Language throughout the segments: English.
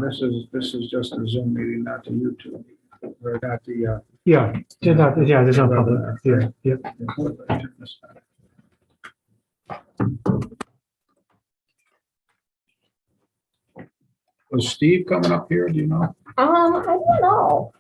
This is just a Zoom meeting, not the YouTube, or not the, Yeah, there's no public, yeah. Was Steve coming up here, do you know? I don't know.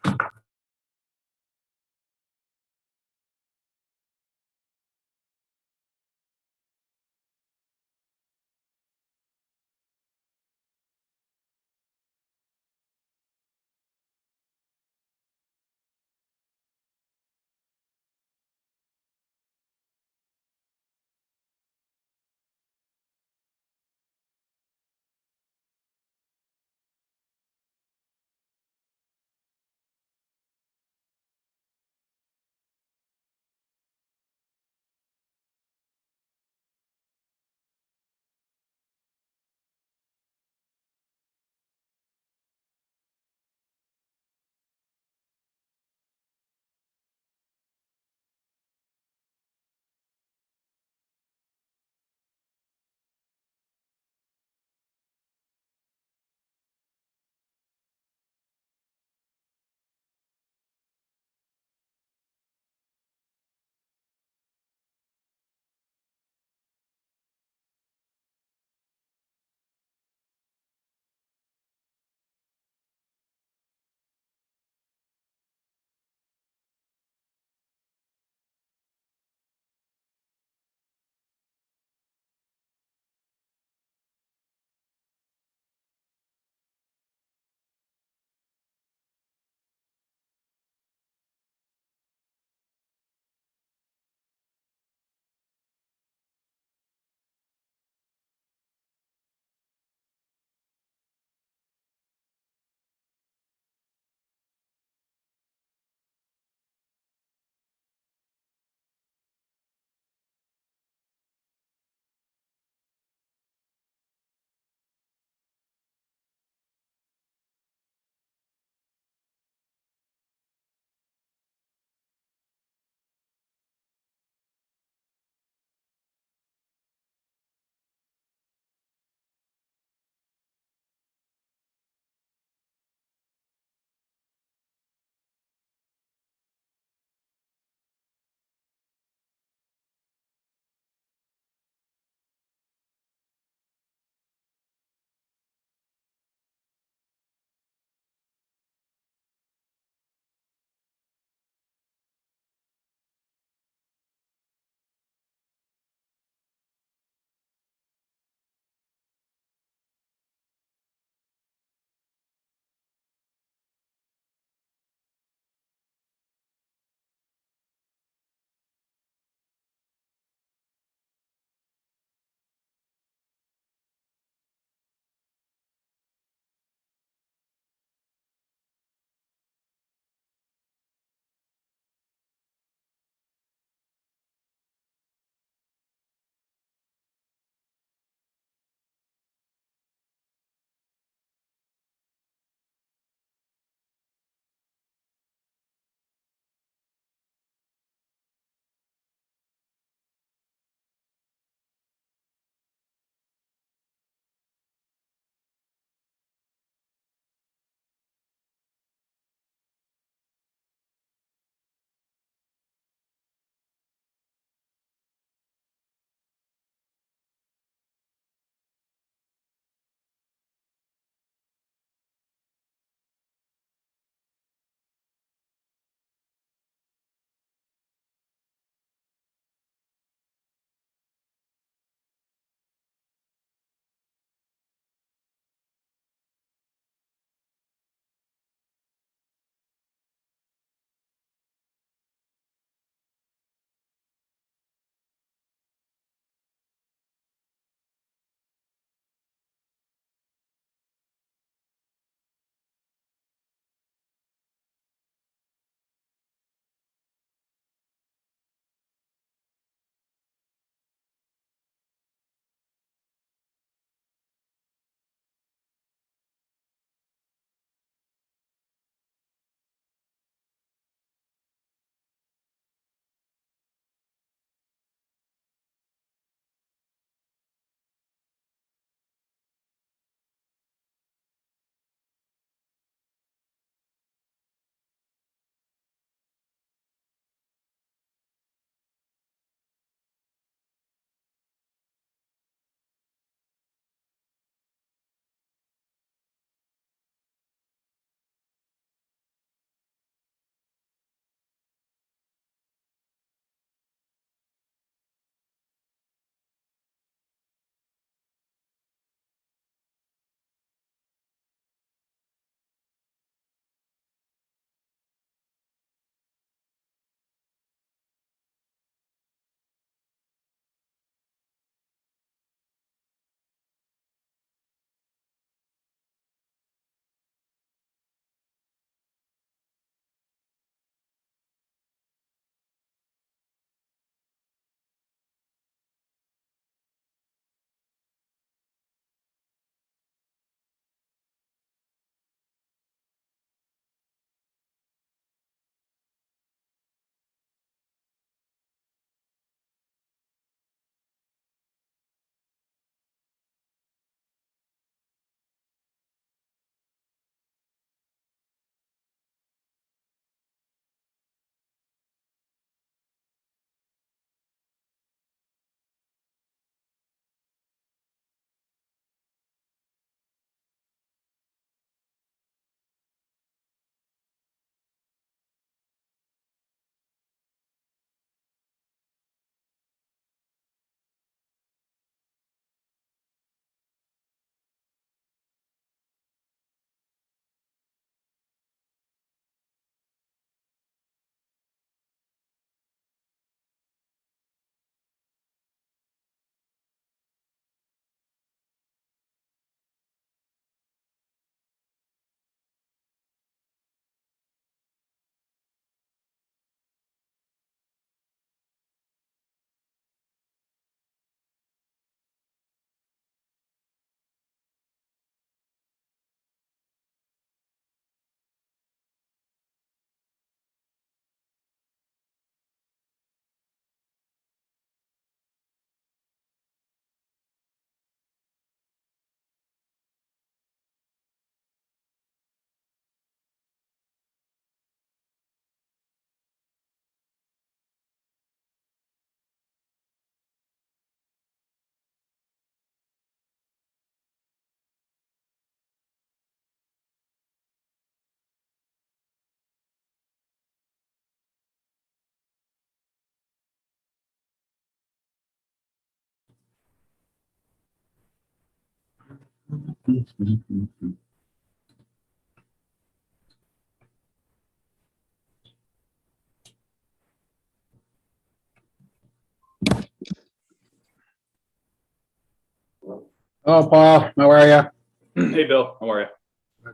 Oh, Paul, how are you? Hey, Bill, how are you?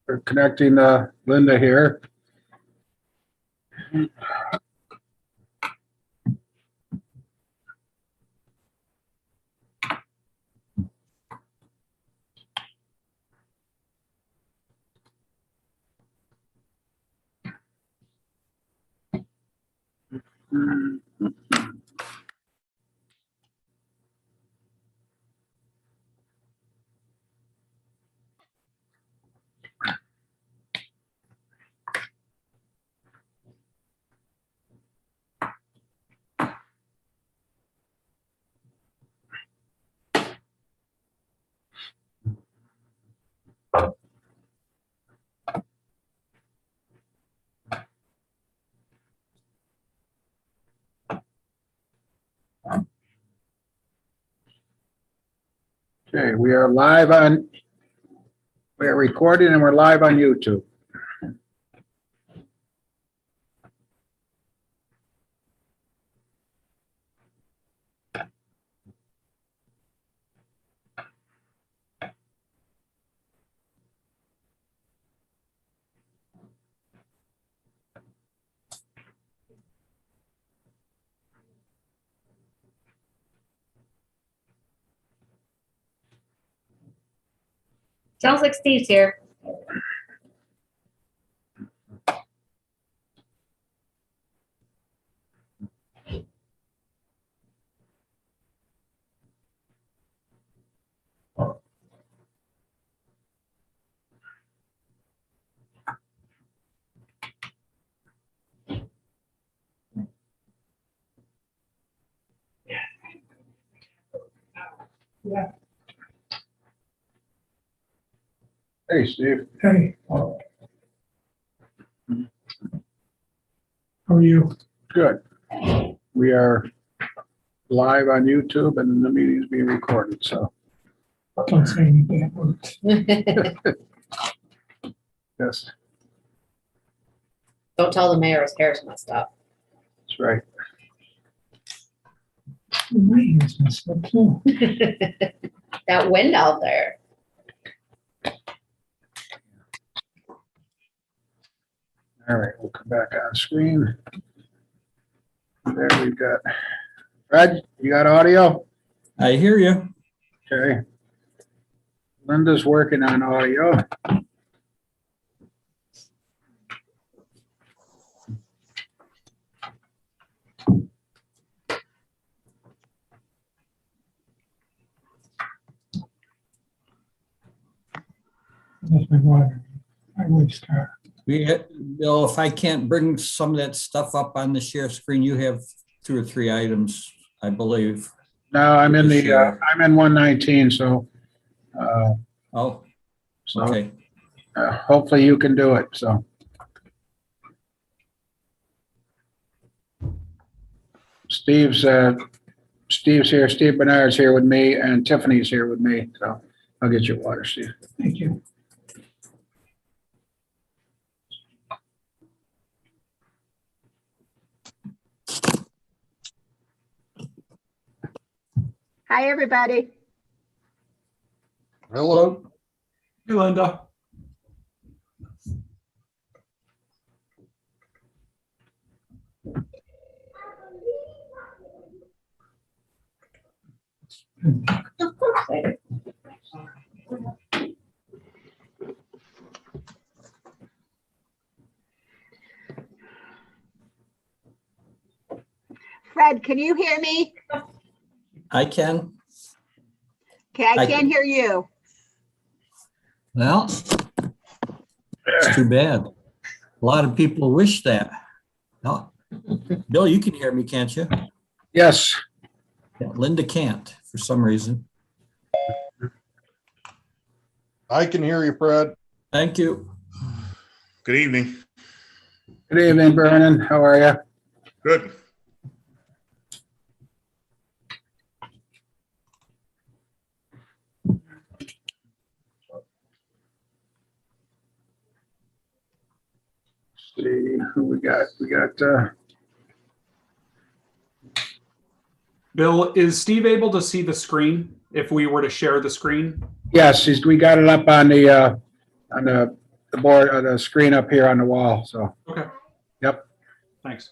We're connecting Linda here. Okay, we are recording and we're live on YouTube. Sounds like Steve's here. Hey, Steve. Hey. How are you? Good. We are live on YouTube and the meeting is being recorded, so Don't say any bad words. yes, Don't tell the mayor his hair's messed up. that's right. My ears messed up too. That wind out there. All right, we'll come back on screen. There we got, Fred, you got audio? I hear you. Okay. Linda's working on audio. That's my water. My wife's car. Bill, if I can't bring some of that stuff up on the share screen, you have 2 or 3 items, I believe. No, I'm in the, Sure. I'm in 119, so, Oh, so okay. hopefully you can do it, so. Steve's here, Steve Bernard's here with me, and Tiffany's here with me, so I'll get your water, Steve. Thank you. Hi, everybody. Hello. Hey, Linda. Fred, can you hear me? I can. Okay, I I can't can. hear you. Well, it's too bad. A lot of people wish that. No. Bill, you can hear me, can't you? Yes, Yeah, Linda can't for some reason. I can hear you, Fred. Thank you. Good evening. good evening, Vernon, how are you? Good. Who we got? We got, Bill, is Steve able to see the screen if we were to share the screen? yes, we got it up on the board, the screen up here on the wall, so. Okay. Yep. Thanks.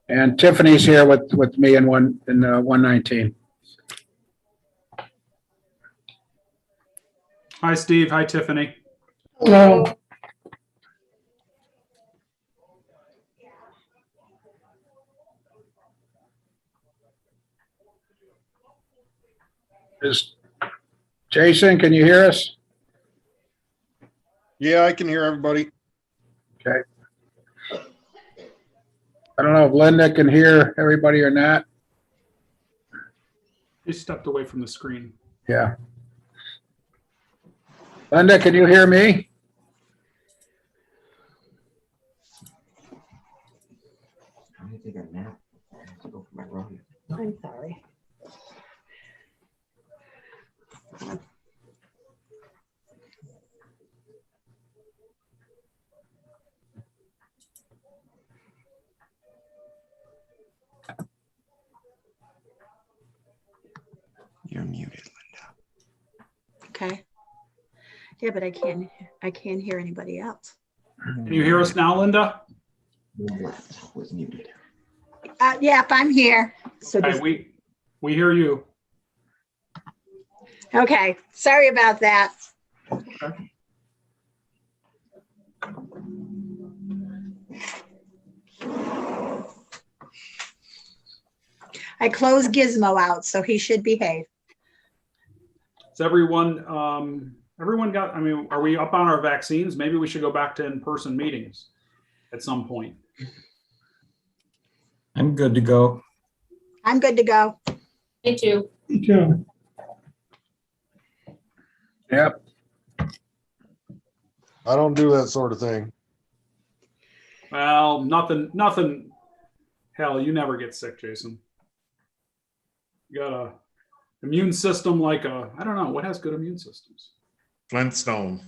And Tiffany's here with me in 119. Hi, Steve. Hi, Tiffany. Hello. Is Jason, can you hear us? Yeah, I can hear everybody. Okay. I don't know if Linda can hear everybody or not. You stepped away from the screen. Yeah. Linda, can you hear me? I'm sorry. You're muted, Linda. Okay. Yeah, but I can't hear anybody else. Can you hear us now, Linda? Was muted. Yep, I'm here. So Hi, we hear you. okay, sorry about that. Okay. I closed Gizmo out, so he should behave. Is everyone got, I mean, are we up on our vaccines? Maybe we should go back to in-person meetings at some point. I'm good to go. I'm good to go. Me too. Me too. Yep. I don't do that sort of thing. Well, nothing. Hell, you never get sick, Jason. You got a immune system like I don't know, what has good immune systems? Flintstone.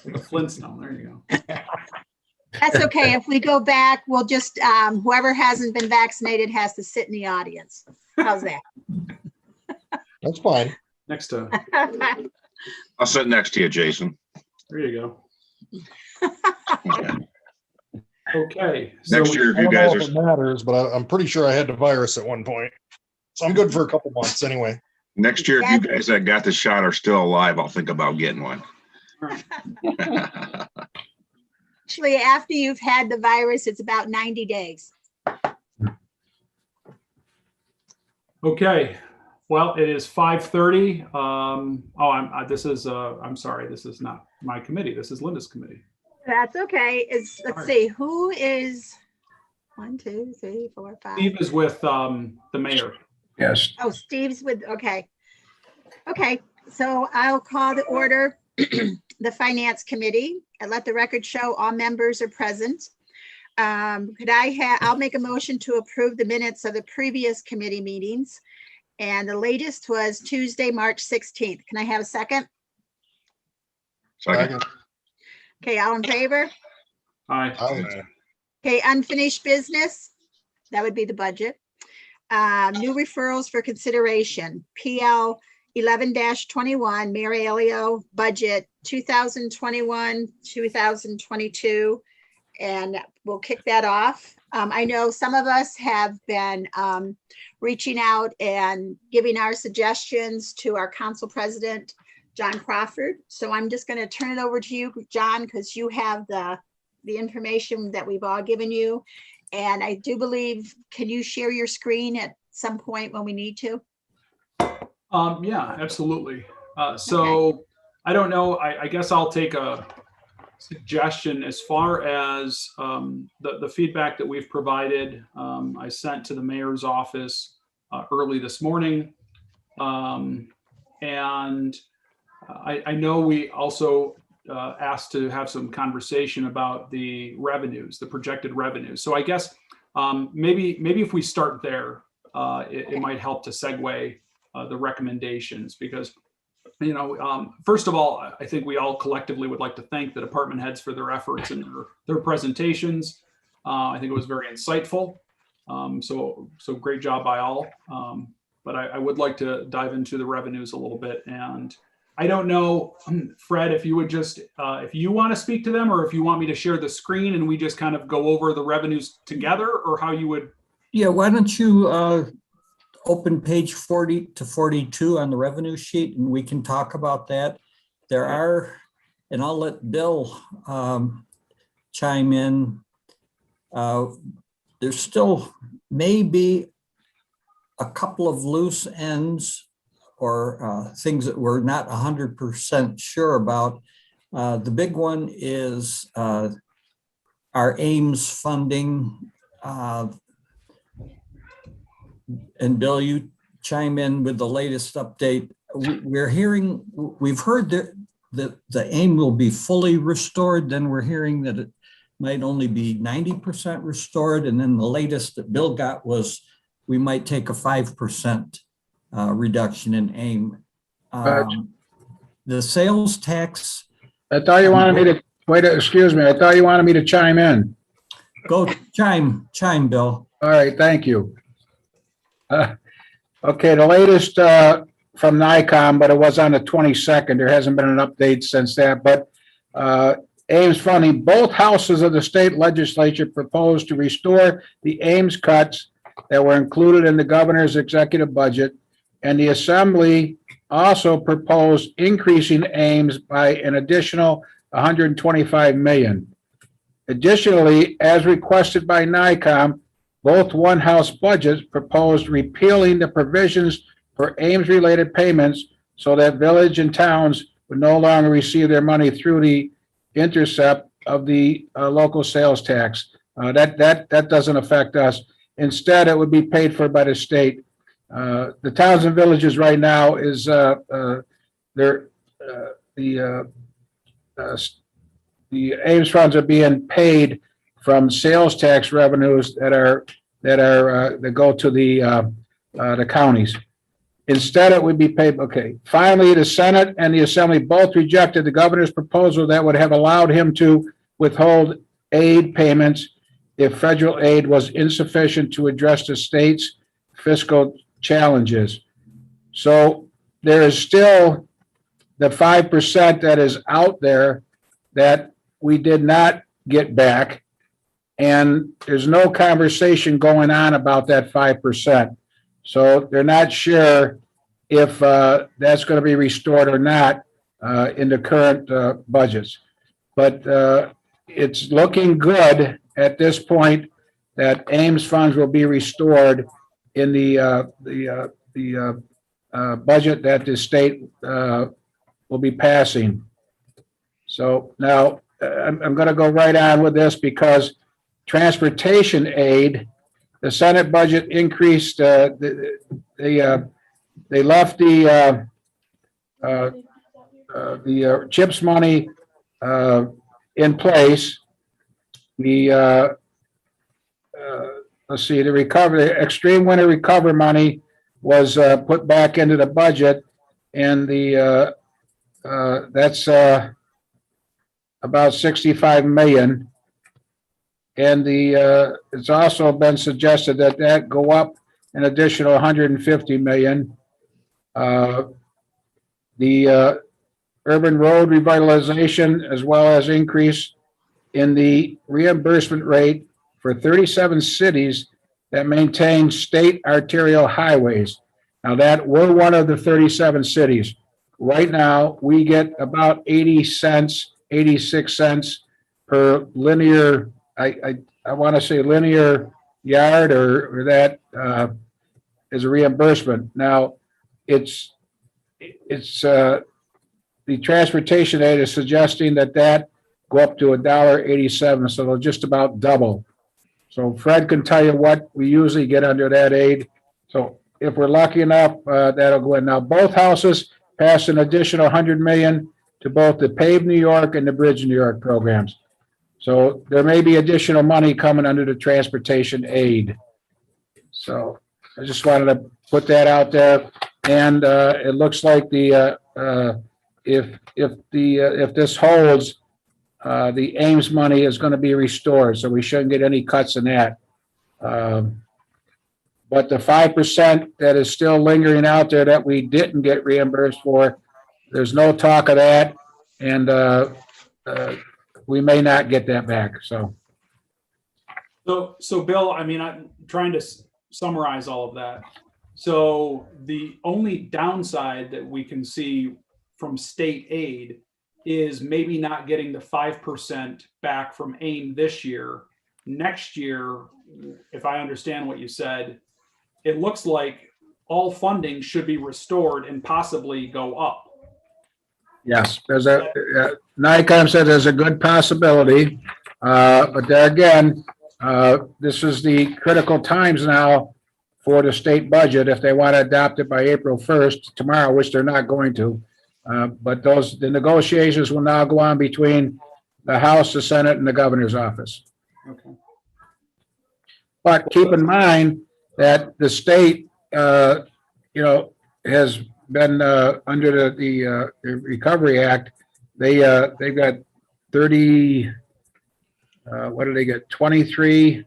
Like a Flintstone, there you go. That's okay. If we go back, we'll just, whoever hasn't been vaccinated has to sit in the audience. How's that? That's fine. Next to, I'll sit next to you, Jason. there you go. Okay. So Next year, if I you don't know guys if are, it matters, but I'm pretty sure I had the virus at one point. So I'm good for a couple months anyway. next year, if you guys that got the shot are still alive, I'll think about getting one. Actually, after you've had the virus, it's about 90 days. Okay, well, it is 5:30. I'm sorry, this is not my committee. This is Linda's committee. That's okay. Let's see, who is 1, 2, 3, 4, 5. Steve is with the mayor. Yes. Oh, Steve's with, okay. Okay, so I'll call the order the Finance Committee and let the record show all members are present. I'll make a motion to approve the minutes of the previous committee meetings. And the latest was Tuesday, March 16th. Can I have a second? Second. Okay, all in favor? Hi. Okay, unfinished business, that would be the budget. New referrals for consideration, PL 11-21, Mary Elio, budget 2021, 2022. And we'll kick that off. I know some of us have been reaching out and giving our suggestions to our council president, John Crawford. So I'm just going to turn it over to you, John, because you have the information that we've all given you. And I do believe, can you share your screen at some point when we need to? Yeah, absolutely. So I don't know, I guess I'll take a suggestion as far as the feedback that we've provided. I sent to the mayor's office early this morning. And I know we also asked to have some conversation about the revenues, the projected revenues. So I guess maybe if we start there, it might help to segue the recommendations, because, first of all, I think we all collectively would like to thank the department heads for their efforts and their presentations. I think it was very insightful. So great job by all. But I would like to dive into the revenues a little bit. And I don't know, Fred, if you would just, if you want to speak to them, or if you want me to share the screen and we just kind of go over the revenues together, or how you would. Yeah, why don't you open page 40 to 42 on the revenue sheet, and we can talk about that. There are, and I'll let Bill chime in. There's still maybe a couple of loose ends or things that we're not 100% sure about. The big one is our Ames funding. And Bill, you chime in with the latest update. We've heard that the AIM will be fully restored. Then we're hearing that it might only be 90% restored. And then the latest that Bill got was we might take a 5% reduction in AIM. The sales tax. I thought you wanted me to, wait, excuse me, I thought you wanted me to chime in. Go chime, Bill. All right, thank you. Okay, the latest from NICOM, but it was on the 22nd. There hasn't been an update since that, but Ames funding, both houses of the state legislature proposed to restore the Ames cuts that were included in the governor's executive budget, and the assembly also proposed increasing Ames by an additional 125 million. Additionally, as requested by NICOM, both one-house budgets proposed repealing the provisions for Ames-related payments so that village and towns would no longer receive their money through the intercept of the local sales tax. That doesn't affect us. Instead, it would be paid for by the state. The towns and villages right now is the Ames funds are being paid from sales tax revenues that go to the counties. Instead, it would be paid. Okay. Finally, the Senate and the Assembly both rejected the governor's proposal that would have allowed him to withhold aid payments if federal aid was insufficient to address the state's fiscal challenges. So there is still the 5% that is out there that we did not get back. And there's no conversation going on about that 5%. So they're not sure if that's going to be restored or not in the current budgets. But it's looking good at this point that Ames funds will be restored in the budget that the state will be passing. So now I'm going to go right on with this because transportation aid, the Senate budget increased. They left the CHIPS money in place. The let's see, the extreme winter recovery money was put back into the budget, and the that's about 65 million. And it's also been suggested that go up an additional 150 million. The urban road revitalization, as well as increase in the reimbursement rate for 37 cities that maintain state arterial highways. Now that we're one of the 37 cities. Right now, we get about 80 cents, 86 cents per linear, I want to say linear yard, or that is a reimbursement. Now, it's the transportation aid is suggesting that go up to $1.87, so they'll just about double. So Fred can tell you what we usually get under that aid. So if we're lucky enough, that'll go in. Now, both houses passed an additional 100 million to both the Pave New York and the Bridge New York programs. So there may be additional money coming under the transportation aid. So I just wanted to put that out there. And it looks like if this holds, the Ames money is going to be restored, so we shouldn't get any cuts in that. But the 5% that is still lingering out there that we didn't get reimbursed for, there's no talk of that, and we may not get that back. So So Bill, I mean, I'm trying to summarize all of that. So the only downside that we can see from state aid is maybe not getting the 5% back from AIM this year. Next year, if I understand what you said, it looks like all funding should be restored and possibly go up. yes, there's NICOM said there's a good possibility, but there again, this is the critical times now for the state budget if they want to adopt it by April 1st, tomorrow, which they're not going to. But the negotiations will now go on between the House, the Senate, and the governor's office. Okay. But keep in mind that the state, has been under the Recovery Act. They've got 30. What did they get? $23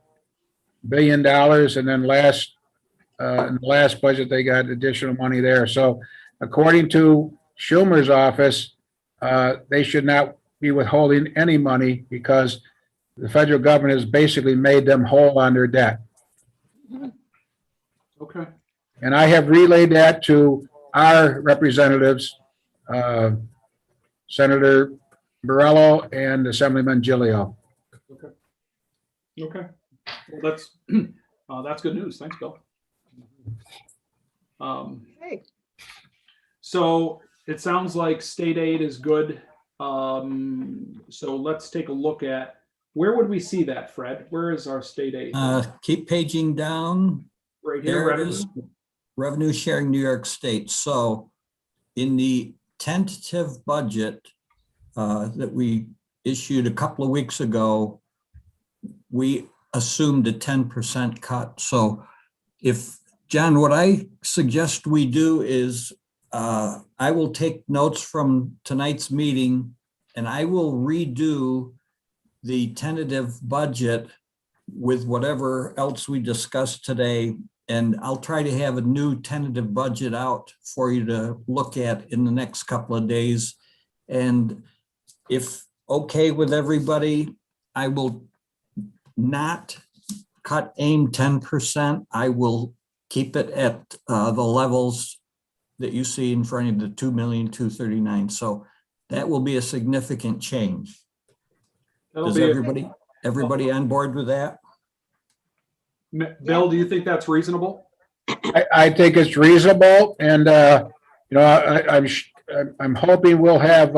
billion, and then in the last budget they got additional money there. So, according to Schumer's office, they should not be withholding any money because the federal government has basically made them whole on their debt. Okay. And I have relayed that to our representatives, Senator Borrello and Assemblyman Gilio. Okay. Well, that's good news. Thanks, Bill. Hey. So it sounds like state aid is good. So let's take a look at, where would we see that, Fred? Where is our state aid? Keep paging down. Right here. There it is. Revenue sharing New York State. So in the tentative budget that we issued a couple of weeks ago, we assumed a 10% cut. So if, John, what I suggest we do is I will take notes from tonight's meeting and I will redo the tentative budget with whatever else we discussed today. And I'll try to have a new tentative budget out for you to look at in the next couple of days. And if okay with everybody, I will not cut AIM 10%. I will keep it at the levels that you see in front of the 2,239,000. So that will be a significant change. Is everybody on board with that? Bill, do you think that's reasonable? I think it's reasonable, and I'm hoping we'll have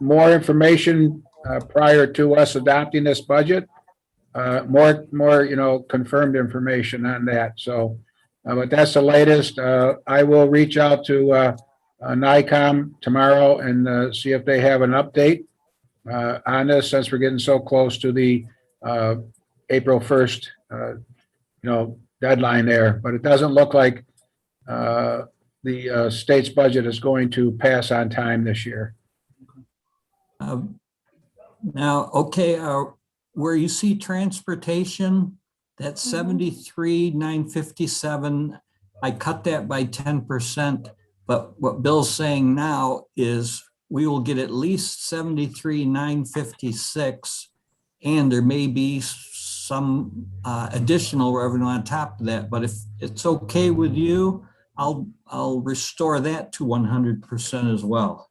more information prior to us adopting this budget. More confirmed information on that. So, but that's the latest. I will reach out to NICOM tomorrow and see if they have an update on this, since we're getting so close to the April 1st, deadline there. But it doesn't look like the state's budget is going to pass on time this year. Now, okay, where you see transportation, that's 73,957. I cut that by 10%, but what Bill's saying now is we will get at least 73,956, and there may be some additional revenue on top of that. But if it's okay with you, I'll restore that to 100% as well.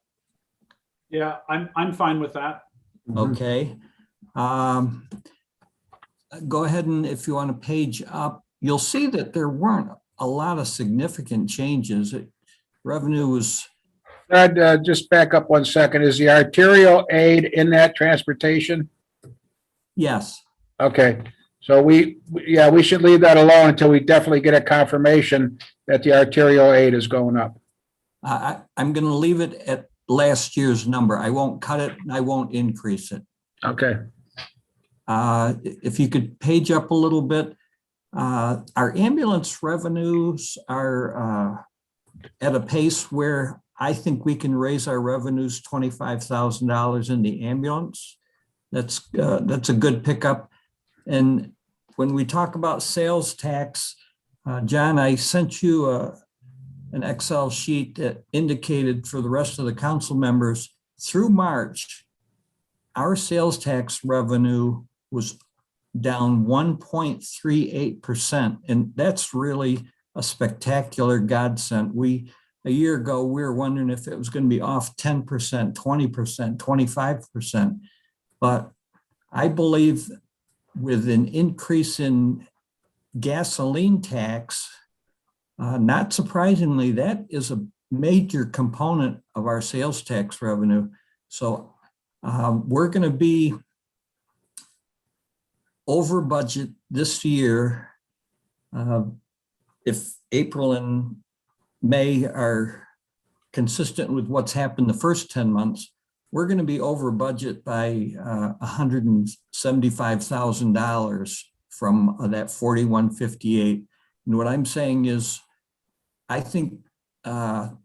Yeah, I'm fine with that. Okay. Go ahead, and if you want to page up, you'll see that there weren't a lot of significant changes. Revenue was. Fred, just back up 1 second. Is the arterial aid in that transportation? Yes. Okay, so we should leave that alone until we definitely get a confirmation that the arterial aid is going up. I'm going to leave it at last year's number. I won't cut it and I won't increase it. Okay. If you could page up a little bit, Our ambulance revenues are at a pace where I think we can raise our revenues $25,000 in the ambulance. That's a good pickup. And when we talk about sales tax, John, I sent you an Excel sheet that indicated for the rest of the council members through March, our sales tax revenue was down 1.38%. And that's really a spectacular godsend. A year ago, we were wondering if it was going to be off 10%, 20%, 25%. But I believe with an increase in gasoline tax, not surprisingly, that is a major component of our sales tax revenue. So we're going to be over budget this year. If April and May are consistent with what's happened the first 10 months, we're going to be over budget by $175,000 from that 4158. And what I'm saying is, I think our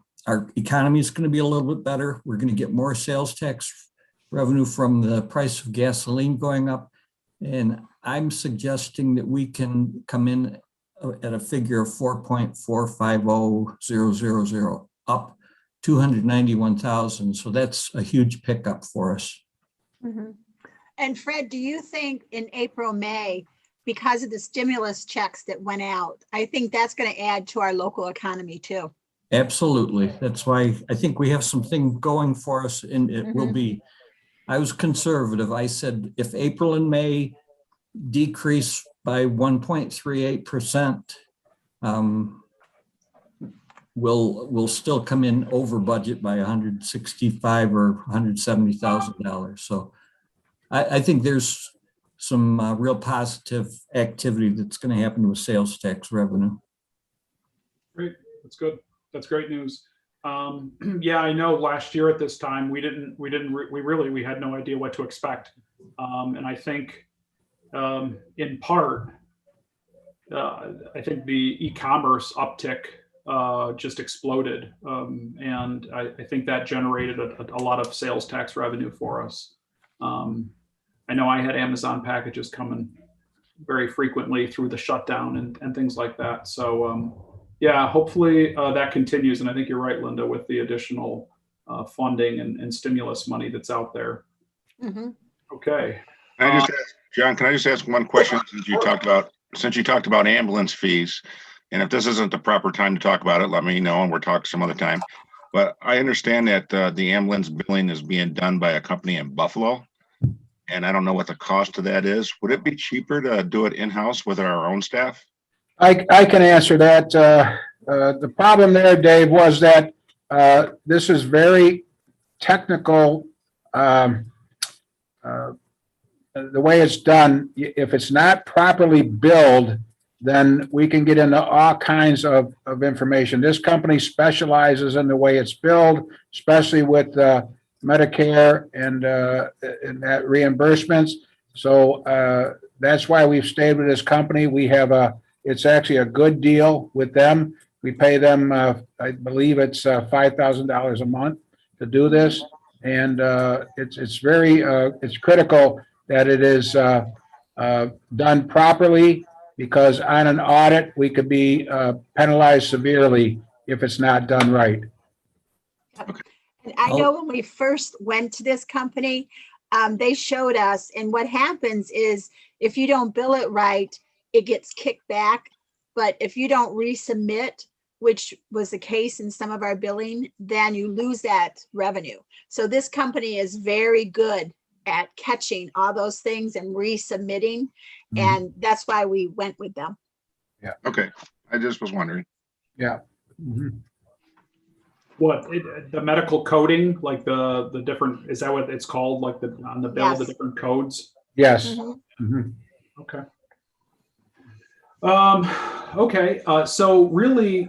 economy is going to be a little bit better. We're going to get more sales tax revenue from the price of gasoline going up. And I'm suggesting that we can come in at a figure of 4.450000, up 291,000. So that's a huge pickup for us. Mhm. And Fred, do you think in April, May, because of the stimulus checks that went out, I think that's going to add to our local economy too? Absolutely. That's why I think we have something going for us, and it will be. I was conservative. I said if April and May decrease by 1.38%, we'll still come in over budget by $165,000 or $170,000. So I think there's some real positive activity that's going to happen with sales tax revenue. Great, that's good. That's great news. Yeah, I know last year at this time, we had no idea what to expect. And I think in part, I think the e-commerce uptick just exploded. And I think that generated a lot of sales tax revenue for us. I know I had Amazon packages coming very frequently through the shutdown and things like that. So yeah, hopefully that continues. And I think you're right, Linda, with the additional funding and stimulus money that's out there. Okay. John, can I just ask one question since you talked about ambulance fees? And if this isn't the proper time to talk about it, let me know and we'll talk some other time. But I understand that the ambulance billing is being done by a company in Buffalo. And I don't know what the cost of that is. Would it be cheaper to do it in-house with our own staff? I can answer that. The problem there, Dave, was that this is very technical. The way it's done, if it's not properly billed, then we can get into all kinds of information. This company specializes in the way it's billed, especially with Medicare and that reimbursements. So that's why we've stayed with this company. We have it's actually a good deal with them. We pay them, I believe it's $5,000 a month to do this. And it's critical that it is done properly, because on an audit, we could be penalized severely if it's not done right. And I know when we first went to this company, they showed us, and what happens is if you don't bill it right, it gets kicked back. But if you don't resubmit, which was the case in some of our billing, then you lose that revenue. So this company is very good at catching all those things and resubmitting. And that's why we went with them. Yeah. Okay. I just was wondering. Yeah. What, the medical coding, like the different, is that what it's called? Like on the bill, Yes. the different codes? Yes. Okay. Okay. So really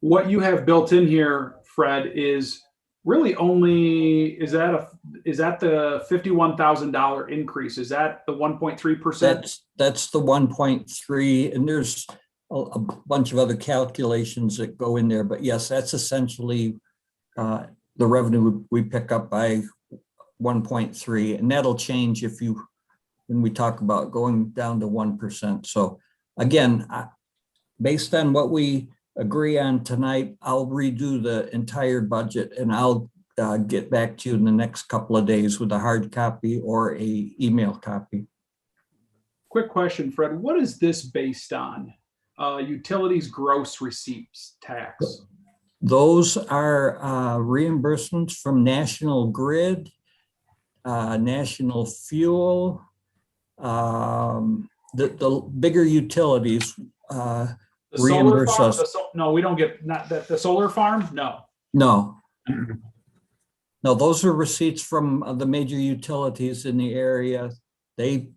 what you have built in here, Fred, is really only, is that the $51,000 increase? Is that the 1.3%? That's the 1.3, and there's a bunch of other calculations that go in there, but yes, that's essentially the revenue we pick up by 1.3, and that'll change when we talk about going down to 1%. So again, based on what we agree on tonight, I'll redo the entire budget and I'll get back to you in the next couple of days with a hard copy or a email copy. Quick question, Fred. What is this based on? Utilities gross receipts tax. Those are reimbursements from National Grid, National Fuel, the bigger utilities The solar reimburse farm? us. No, we don't get, not the solar farm? No. No. No, those are receipts from the major utilities in the area. They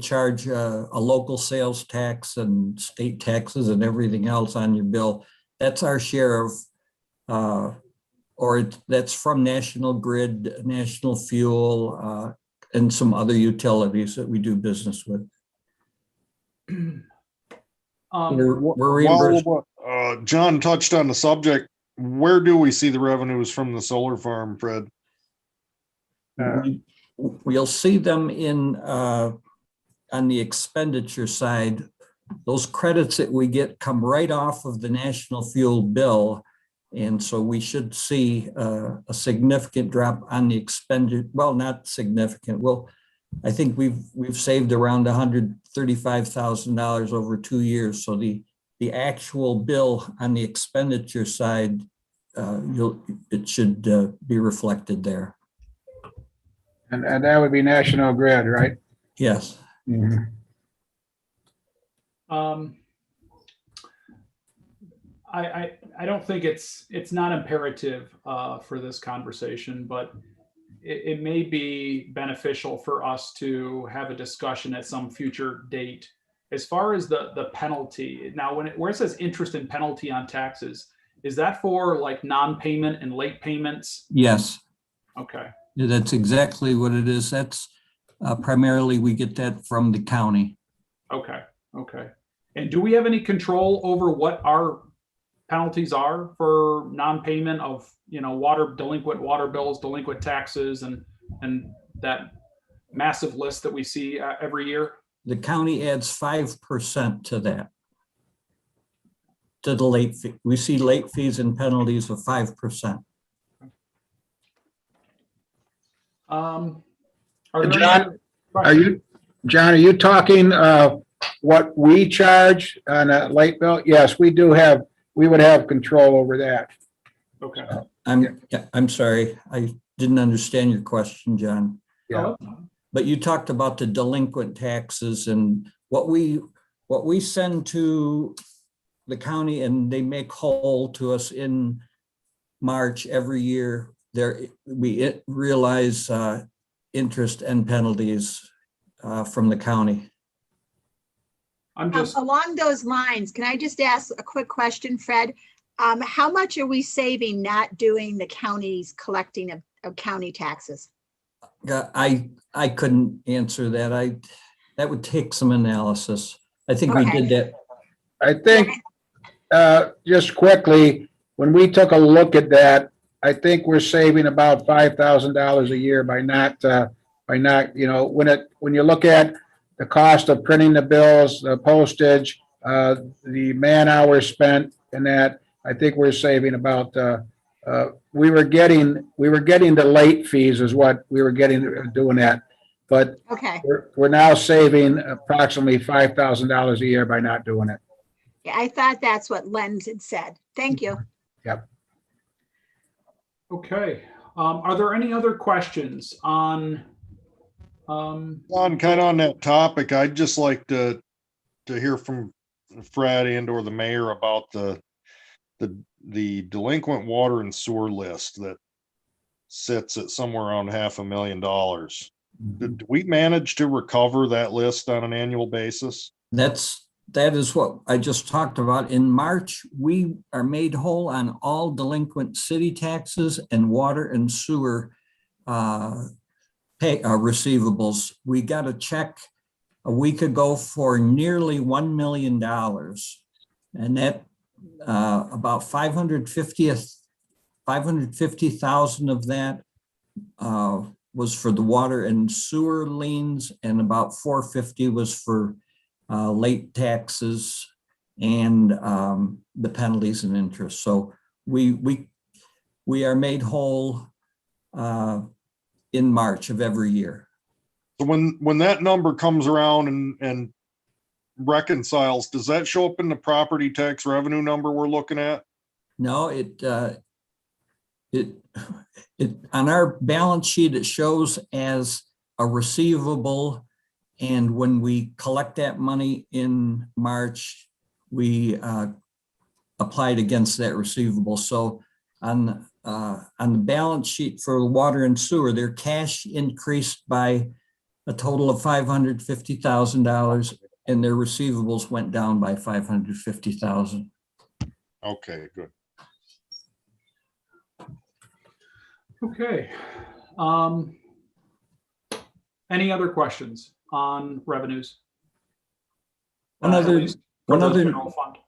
charge a local sales tax and state taxes and everything else on your bill. That's our share of, that's from National Grid, National Fuel, and some other utilities that we do business with. We're reimbursed. John touched on the subject. Where do we see the revenues from the solar farm, Fred? We'll see them on the expenditure side. Those credits that we get come right off of the National Fuel bill. And so we should see a significant drop on the expenditure. Well, not significant. Well, I think we've saved around $135,000 over 2 years. So the actual bill on the expenditure side, it should be reflected there. And that would be National Grid, right? Yes. Mhm. I don't think it's not imperative for this conversation, but it may be beneficial for us to have a discussion at some future date. As far as the penalty, now where it says interest and penalty on taxes, is that for like non-payment and late payments? Yes. Okay. That's exactly what it is. That's primarily we get that from the county. Okay. Okay. And do we have any control over what our penalties are for non-payment of, delinquent water bills, delinquent taxes, and that massive list that we see every year? The county adds 5% to that. To the late fee. We see late fees and penalties of 5%. Are there John, any John, are you talking what we charge on a light bill? Yes, we would have control over that. Okay. I'm sorry, I didn't understand your question, John. Yeah. But you talked about the delinquent taxes and what we send to the county and they make whole to us in March every year. We realize interest and penalties from the county. I'm just Along those lines, can I just ask a quick question, Fred? How much are we saving not doing the county's collecting of county taxes? I couldn't answer that. That would take some analysis. I think we Okay. did that. I think, just quickly, when we took a look at that, I think we're saving about $5,000 a year by not, when you look at the cost of printing the bills, the postage, the man hours spent and that, I think we're saving about, we were getting the late fees is what we were getting doing that. But Okay, we're now saving approximately $5,000 a year by not doing it. yeah, I thought that's what Len had said. Thank you. okay. Are there any other questions on? On kind of on that topic, I'd just like to hear from Fred and or the mayor about the delinquent water and sewer list that sits at somewhere around $500,000. Did we manage to recover that list on an annual basis? That's that is what I just talked about. In March, we are made whole on all delinquent city taxes and water and sewer receivables. We got a check a week ago for nearly $1 million. And that about 550,000 of that was for the water and sewer liens, and about 450 was for late taxes and the penalties and interest. So we are made whole in March of every year. So when that number comes around and reconciles, does that show up in the property tax revenue number we're looking at? No, it on our balance sheet, it shows as a receivable. And when we collect that money in March, we applied against that receivable. So on the balance sheet for water and sewer, their cash increased by a total of $550,000, and their receivables went down by $550,000. Okay, good. Okay. Any other questions on revenues? One At other- least for one the other- general fund.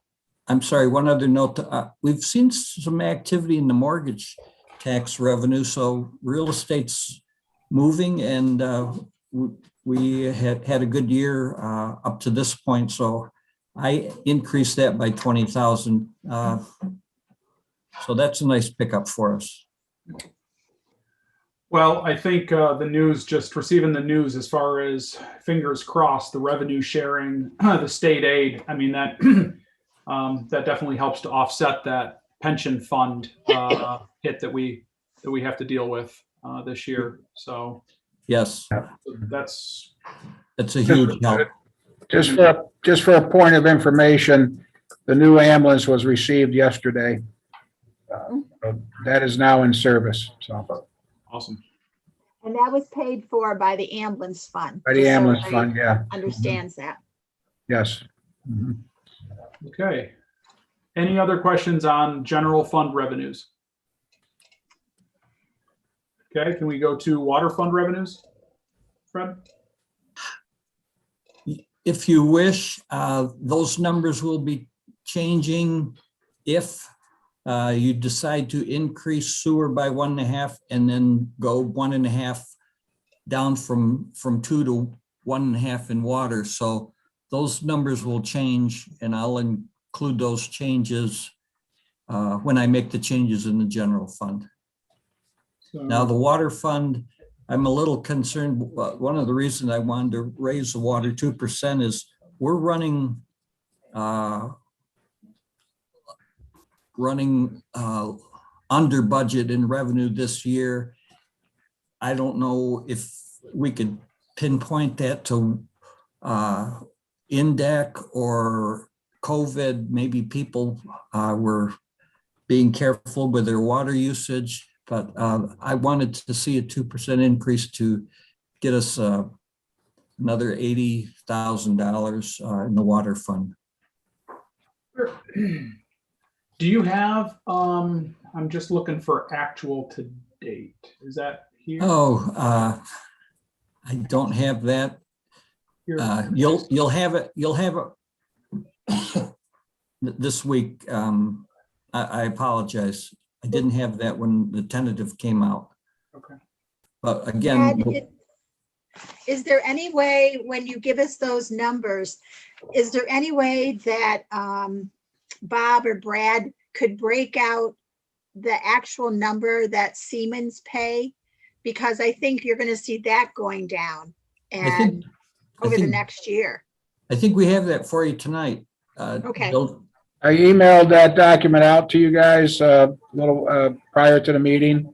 I'm sorry, one other note, we've seen some activity in the mortgage tax revenue, so real estate's moving, and we had a good year up to this point, so I increased that by 20,000. So that's a nice pickup for us. Well, I think the news, just receiving the news as far as fingers crossed, the revenue sharing, the state aid, I mean, that that definitely helps to offset that pension fund hit that we have to deal with this year. So Yes, that's that's a huge help. Just for a point of information, the new ambulance was received yesterday. That is now in service, so. awesome. And that was paid for by the ambulance fund. By the just so ambulance everybody fund, yeah, Understands that. yes. Mhm. Okay. Any other questions on general fund revenues? Okay, can we go to water fund revenues? Fred? If you wish, those numbers will be changing if you decide to increase sewer by 1.5 and then go 1.5 down from 2 to 1.5 in water. So those numbers will change, and I'll include those changes when I make the changes in the general fund. Now, the water fund, I'm a little concerned. One of the reasons I wanted to raise the water 2% is we're running under budget in revenue this year. I don't know if we could pinpoint that to INDEC or COVID. Maybe people were being careful with their water usage, but I wanted to see a 2% increase to get us another $80,000 in the water fund. Do you have, I'm just looking for actual to date. Is that here? Oh, I don't have that. Here. You'll have it this week. I apologize. I didn't have that when the tentative came out. Okay. But again, Brad, is there any way, when you give us those numbers, is there any way that Bob or Brad could break out the actual number that Siemens pay? Because I think you're going to see that going down and over the next year. I think we have that for you tonight. Okay. I emailed that document out to you guys a little prior to the meeting.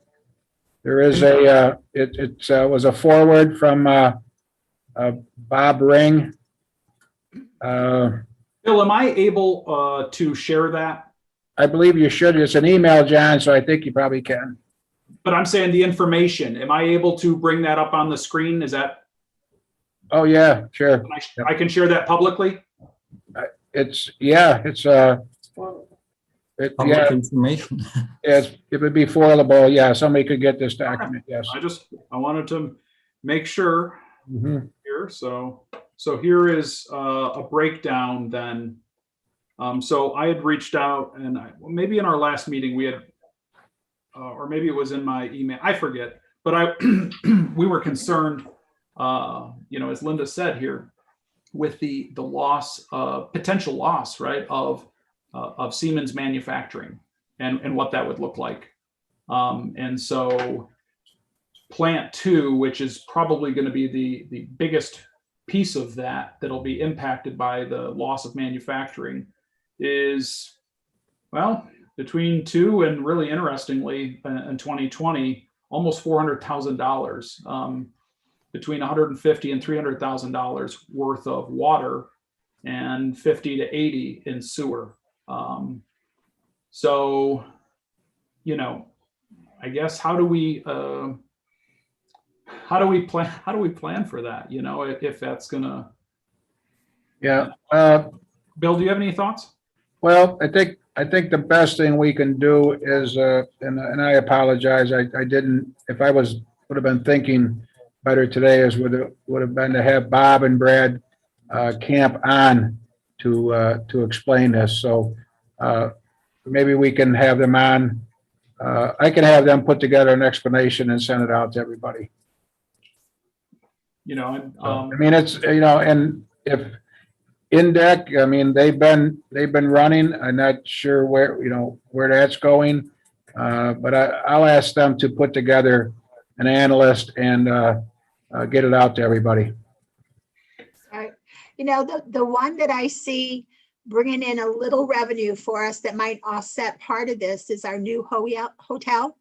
There is it was a forward from Bob Ring. Bill, am I able to share that? I believe you should. It's an email, John, so I think you probably can. But I'm saying the information. Am I able to bring that up on the screen? Is that? Oh, yeah, sure. I can share that publicly? yeah, Public yeah, information. it would be foilable. Yeah, somebody could get this document, yes. I wanted to make sure Mhm. here. So here is a breakdown then. So I had reached out and maybe in our last meeting we had, or maybe it was in my email, I forget, but we were concerned, as Linda said here, with the loss, potential loss, right, of Siemens manufacturing and what that would look like. And so plant 2, which is probably going to be the biggest piece of that'll be impacted by the loss of manufacturing, is, well, between 2 and, really interestingly, in 2020, almost $400,000, between $150,000 and $300,000 worth of water and 50 to 80 in sewer. So, I guess how do we plan for that? If that's gonna. Yeah, Bill, do you have any thoughts? well, I think the best thing we can do is, and I apologize, I didn't, if I would have been thinking better today, would have been to have Bob and Brad camp on to explain this. So maybe we can have them on. I can have them put together an explanation and send it out to everybody. I mean, it's, and if Indec, I mean, they've been running. I'm not sure where that's going. But I'll ask them to put together an analyst and get it out to everybody. Right. The one that I see bringing in a little revenue for us that might offset part of this is our new hotel.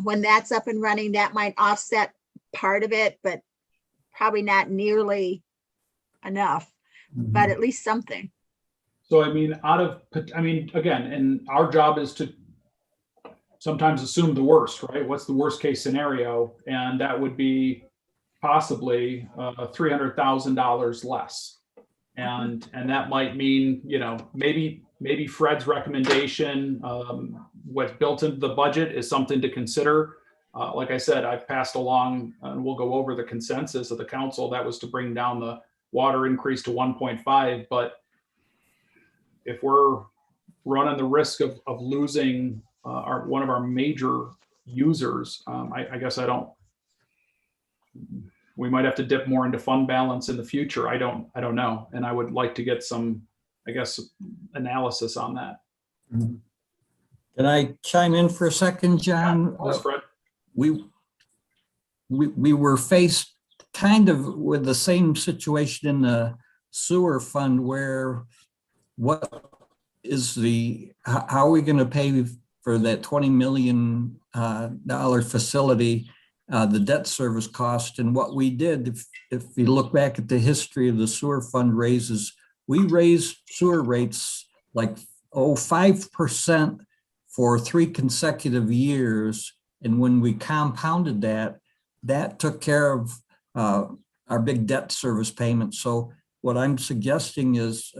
When that's up and running, that might offset part of it, but probably not nearly enough, but at least something. So, again, and our job is to sometimes assume the worst, right? What's the worst case scenario? And that would be possibly $300,000 less. And that might mean, maybe Fred's recommendation, what's built into the budget is something to consider. Like I said, I've passed along, and we'll go over the consensus of the council. That was to bring down the water increase to 1.5. But if we're running the risk of losing one of our major users, I guess we might have to dip more into fund balance in the future. I don't know. And I would like to get some, analysis on that. Can I chime in for a second, John? Yes, Fred. We were faced kind of with the same situation in the sewer fund, where how are we going to pay for that $20 million facility, the debt service cost? And what we did, if you look back at the history of the sewer fund raises, we raised sewer rates like 5% for 3 consecutive years. And when we compounded that took care of our big debt service payment. So what I'm suggesting is,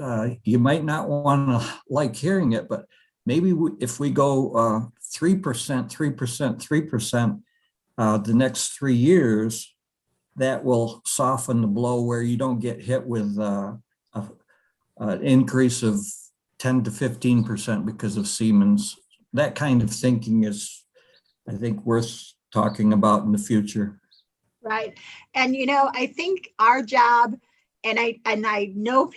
you might not want to like hearing it, but maybe if we go 3%, 3%, 3%, the next 3 years, that will soften the blow, where you don't get hit with an increase of 10 to 15% because of Siemens. That kind of thinking is, I think, worth talking about in the future. Right. And, I think our job, and I know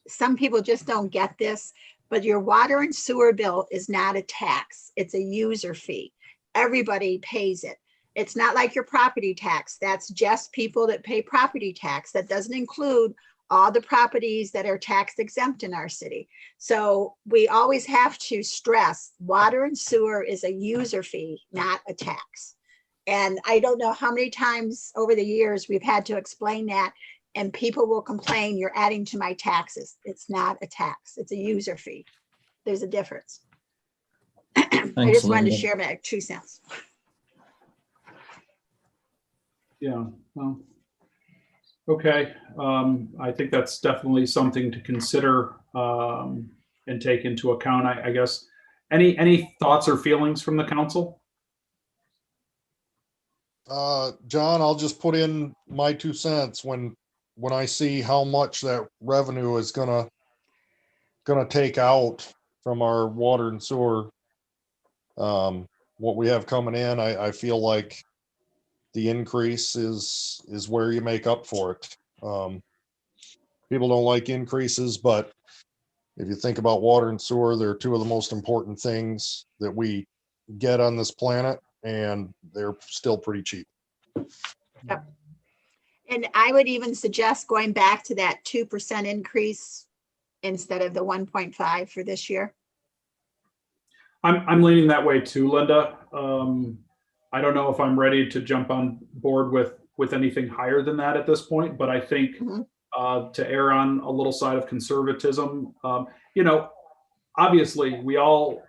some people just don't get this, but your water and sewer bill is not a tax. It's a user fee. Everybody pays it. It's not like your property tax. That's just people that pay property tax. That doesn't include all the properties that are tax exempt in our city. So we always have to stress water and sewer is a user fee, not a tax. And I don't know how many times over the years we've had to explain that, and people will complain, you're adding to my taxes. It's not a tax. It's a user fee. There's a difference. I just wanted to share my 2 cents. Yeah. Well, Okay, I think that's definitely something to consider and take into account. I guess. Any thoughts or feelings from the council? John, I'll just put in my 2 cents when I see how much that revenue is gonna take out from our water and sewer. What we have coming in, I feel like the increase is where you make up for it. People don't like increases, but if you think about water and sewer, they're two of the most important things that we get on this planet, and they're still pretty cheap. And I would even suggest going back to that 2% increase instead of the 1.5 for this year. I'm leaning that way too, Linda. I don't know if I'm ready to jump on board with anything higher than that at this point, but I think Mhm. to err on a little side of conservatism, obviously we all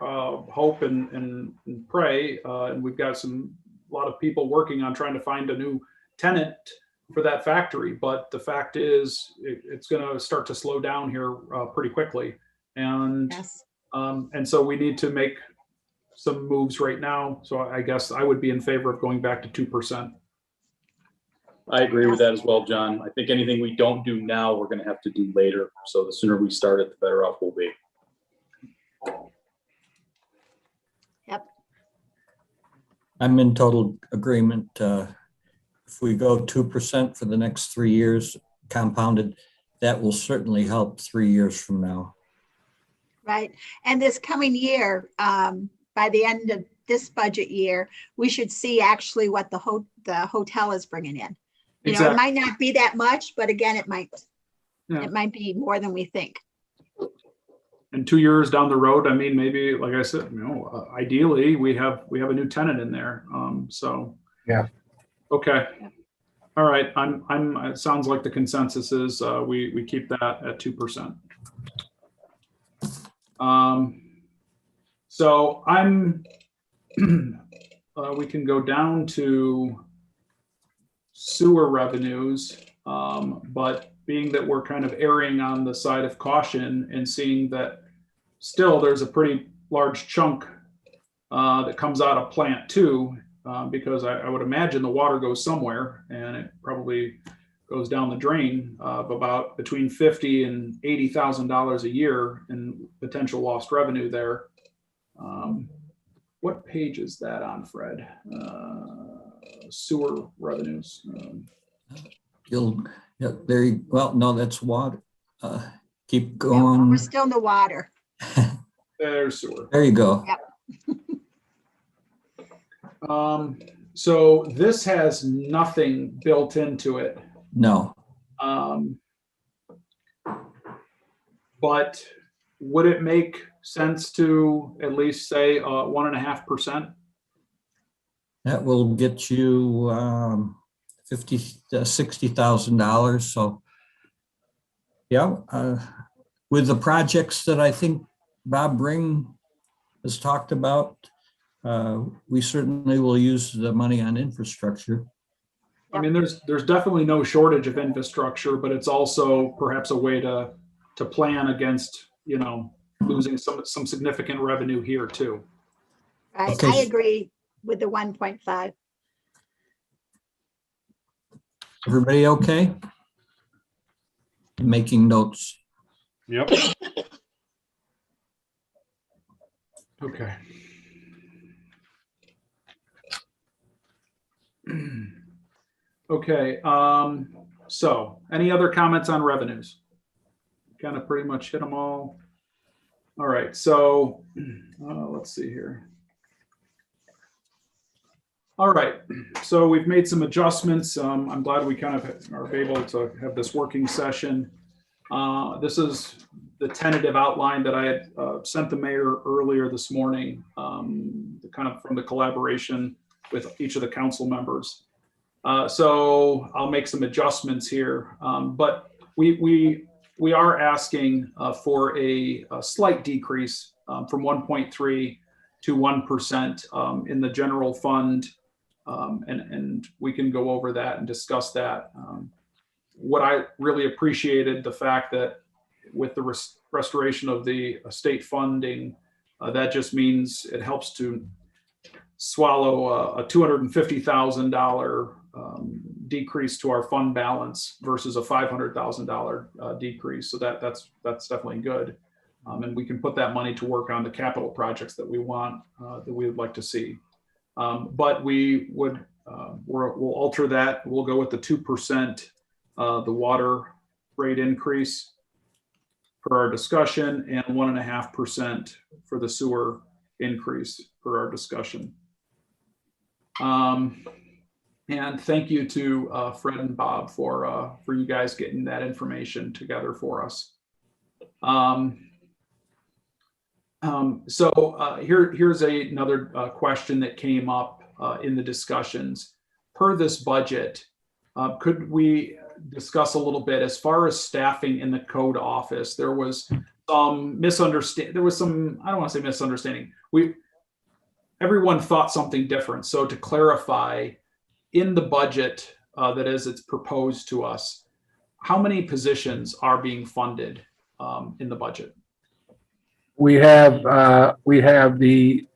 hope and pray, and we've got a lot of people working on trying to find a new tenant for that factory. But the fact is, it's going to start to slow down here pretty quickly, and Yes. and so we need to make some moves right now. So I guess I would be in favor of going back to 2%. I agree with that as well, John. I think anything we don't do now, we're going to have to do later. So the sooner we start it, the better off we'll be. Yep. I'm in total agreement. If we go 2% for the next 3 years compounded, that will certainly help 3 years from now. Right. And this coming year, by the end of this budget year, we should see actually what the hotel is bringing in. You know, it might not be that much, but again, it might be more than we think. And 2 years down the road, I mean, maybe, like I said, ideally we have a new tenant in there. So Yeah. Okay. All right. It sounds like the consensus is we keep that at 2%. So we can go down to sewer revenues, but being that we're kind of erring on the side of caution and seeing that still there's a pretty large chunk that comes out of plant 2, because I would imagine the water goes somewhere and it probably goes down the drain of about between $50,000 and $80,000 a year in potential lost revenue there. What page is that on, Fred? Sewer revenues. Well, no, that's water. Keep Yeah, going. we're still in the water. There's sewer. There you go. Yep. So this has nothing built into it. No. But would it make sense to at least say 1.5%? That will get you $60,000. So, yeah, with the projects that I think Bob Ring has talked about, we certainly will use the money on infrastructure. I mean, there's definitely no shortage of infrastructure, but it's also perhaps a way to plan against, losing some significant revenue here too. Right. Okay. I agree with the 1.5. Everybody okay? Making notes. Yep. Okay. Okay. So any other comments on revenues? Kind of pretty much hit them all. All right. So let's see here. All right. So we've made some adjustments. I'm glad we kind of are able to have this working session. This is the tentative outline that I had sent the mayor earlier this morning, kind of from the collaboration with each of the council members. So I'll make some adjustments here, but we are asking for a slight decrease from 1.3 to 1% in the general fund, and we can go over that and discuss that. what I really appreciated, the fact that with the restoration of the state funding, that just means it helps to swallow a $250,000 decrease to our fund balance versus a $500,000 decrease. So that's definitely good. And we can put that money to work on the capital projects that we want, that we would like to see. But we would, we'll alter that. We'll go with the 2%, the water rate increase per our discussion, and 1.5% for the sewer increase per our discussion. And thank you to Fred and Bob for you guys getting that information together for us. Here's another question that came up in the discussions. Per this budget, could we discuss a little bit as far as staffing in the code office? There was some misunderstanding. There was some, I don't want to say misunderstanding. Everyone thought something different. So to clarify, in the budget that is, it's proposed to us, how many positions are being funded in the budget? We have the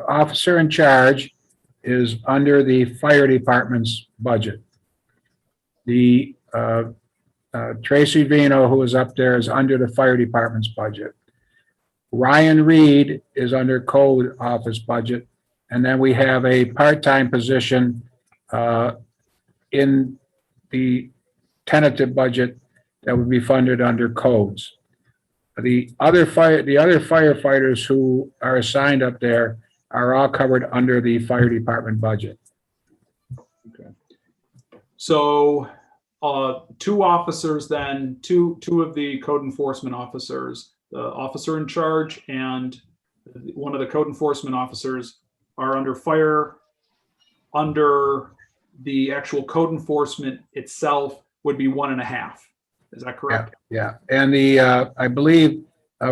officer in charge is under the fire department's budget. The Tracy Vino, who is up there, is under the fire department's budget. Ryan Reed is under code office budget. And then we have a part-time position in the tentative budget that would be funded under codes. The other firefighters who are assigned up there are all covered under the fire department budget. Okay. So two officers then, two of the code enforcement officers, the officer in charge and one of the code enforcement officers are under fire. Under the actual code enforcement itself would be 1.5. Is that correct? Yeah. And the, I believe,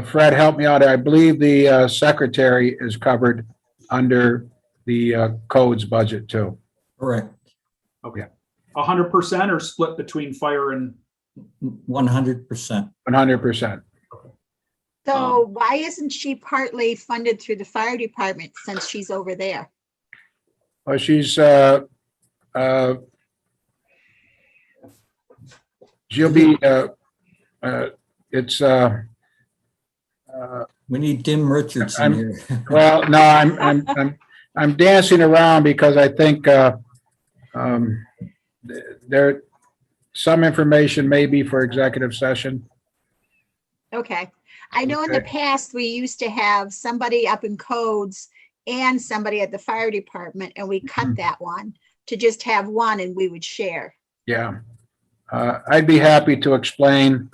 Fred, help me out. I believe the secretary is covered under the codes budget too. Correct. Okay. 100% or split between fire and 100%. 100%. So why isn't she partly funded through the fire department since she's over there? Well, she's, she'll be, it's, We need Tim Richardson here. well, no, I'm dancing around because I think, there, some information may be for executive session. Okay. I know in the past, we used to have somebody up in codes and somebody at the fire department, and we cut that one to just have one and we would share. Yeah. I'd be happy to explain,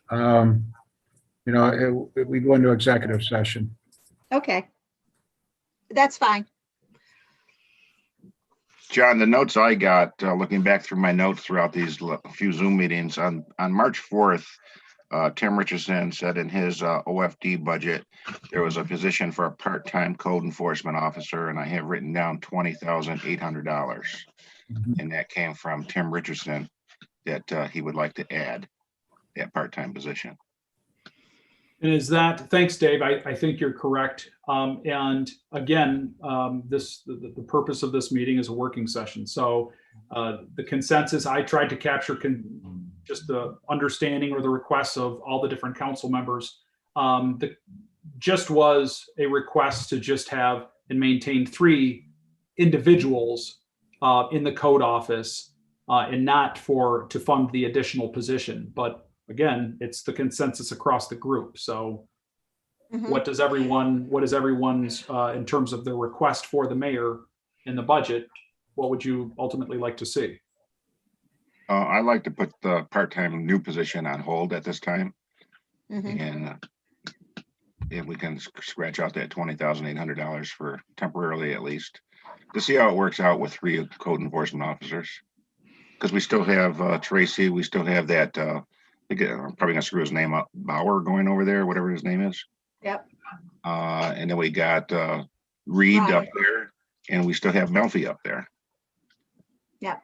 we go into executive session. Okay. That's fine. John, the notes I got, looking back through my notes throughout these few Zoom meetings on March 4th, Tim Richardson said in his OFD budget, there was a position for a part-time code enforcement officer, and I have written down $20,800. And that came from Tim Richardson that he would like to add that part-time position. And is that, thanks, Dave. I think you're correct. And again, the purpose of this meeting is a working session. So the consensus, I tried to capture just the understanding or the requests of all the different council members. Just was a request to just have and maintain 3 individuals in the code office and not to fund the additional position. But again, it's the consensus across the group. So what is everyone's in terms of their request for the mayor in the budget? What would you ultimately like to see? I'd like to put the part-time new position on hold at this time. And if we can scratch out that $20,800 for temporarily, at least, to see how it works out with 3 code enforcement officers. Because we still have Tracy, we still have that, I'm probably gonna screw his name up, Bauer going over there, whatever his name is. Yep. And then we got Reed up there, and we still have Melfi up there. Yep.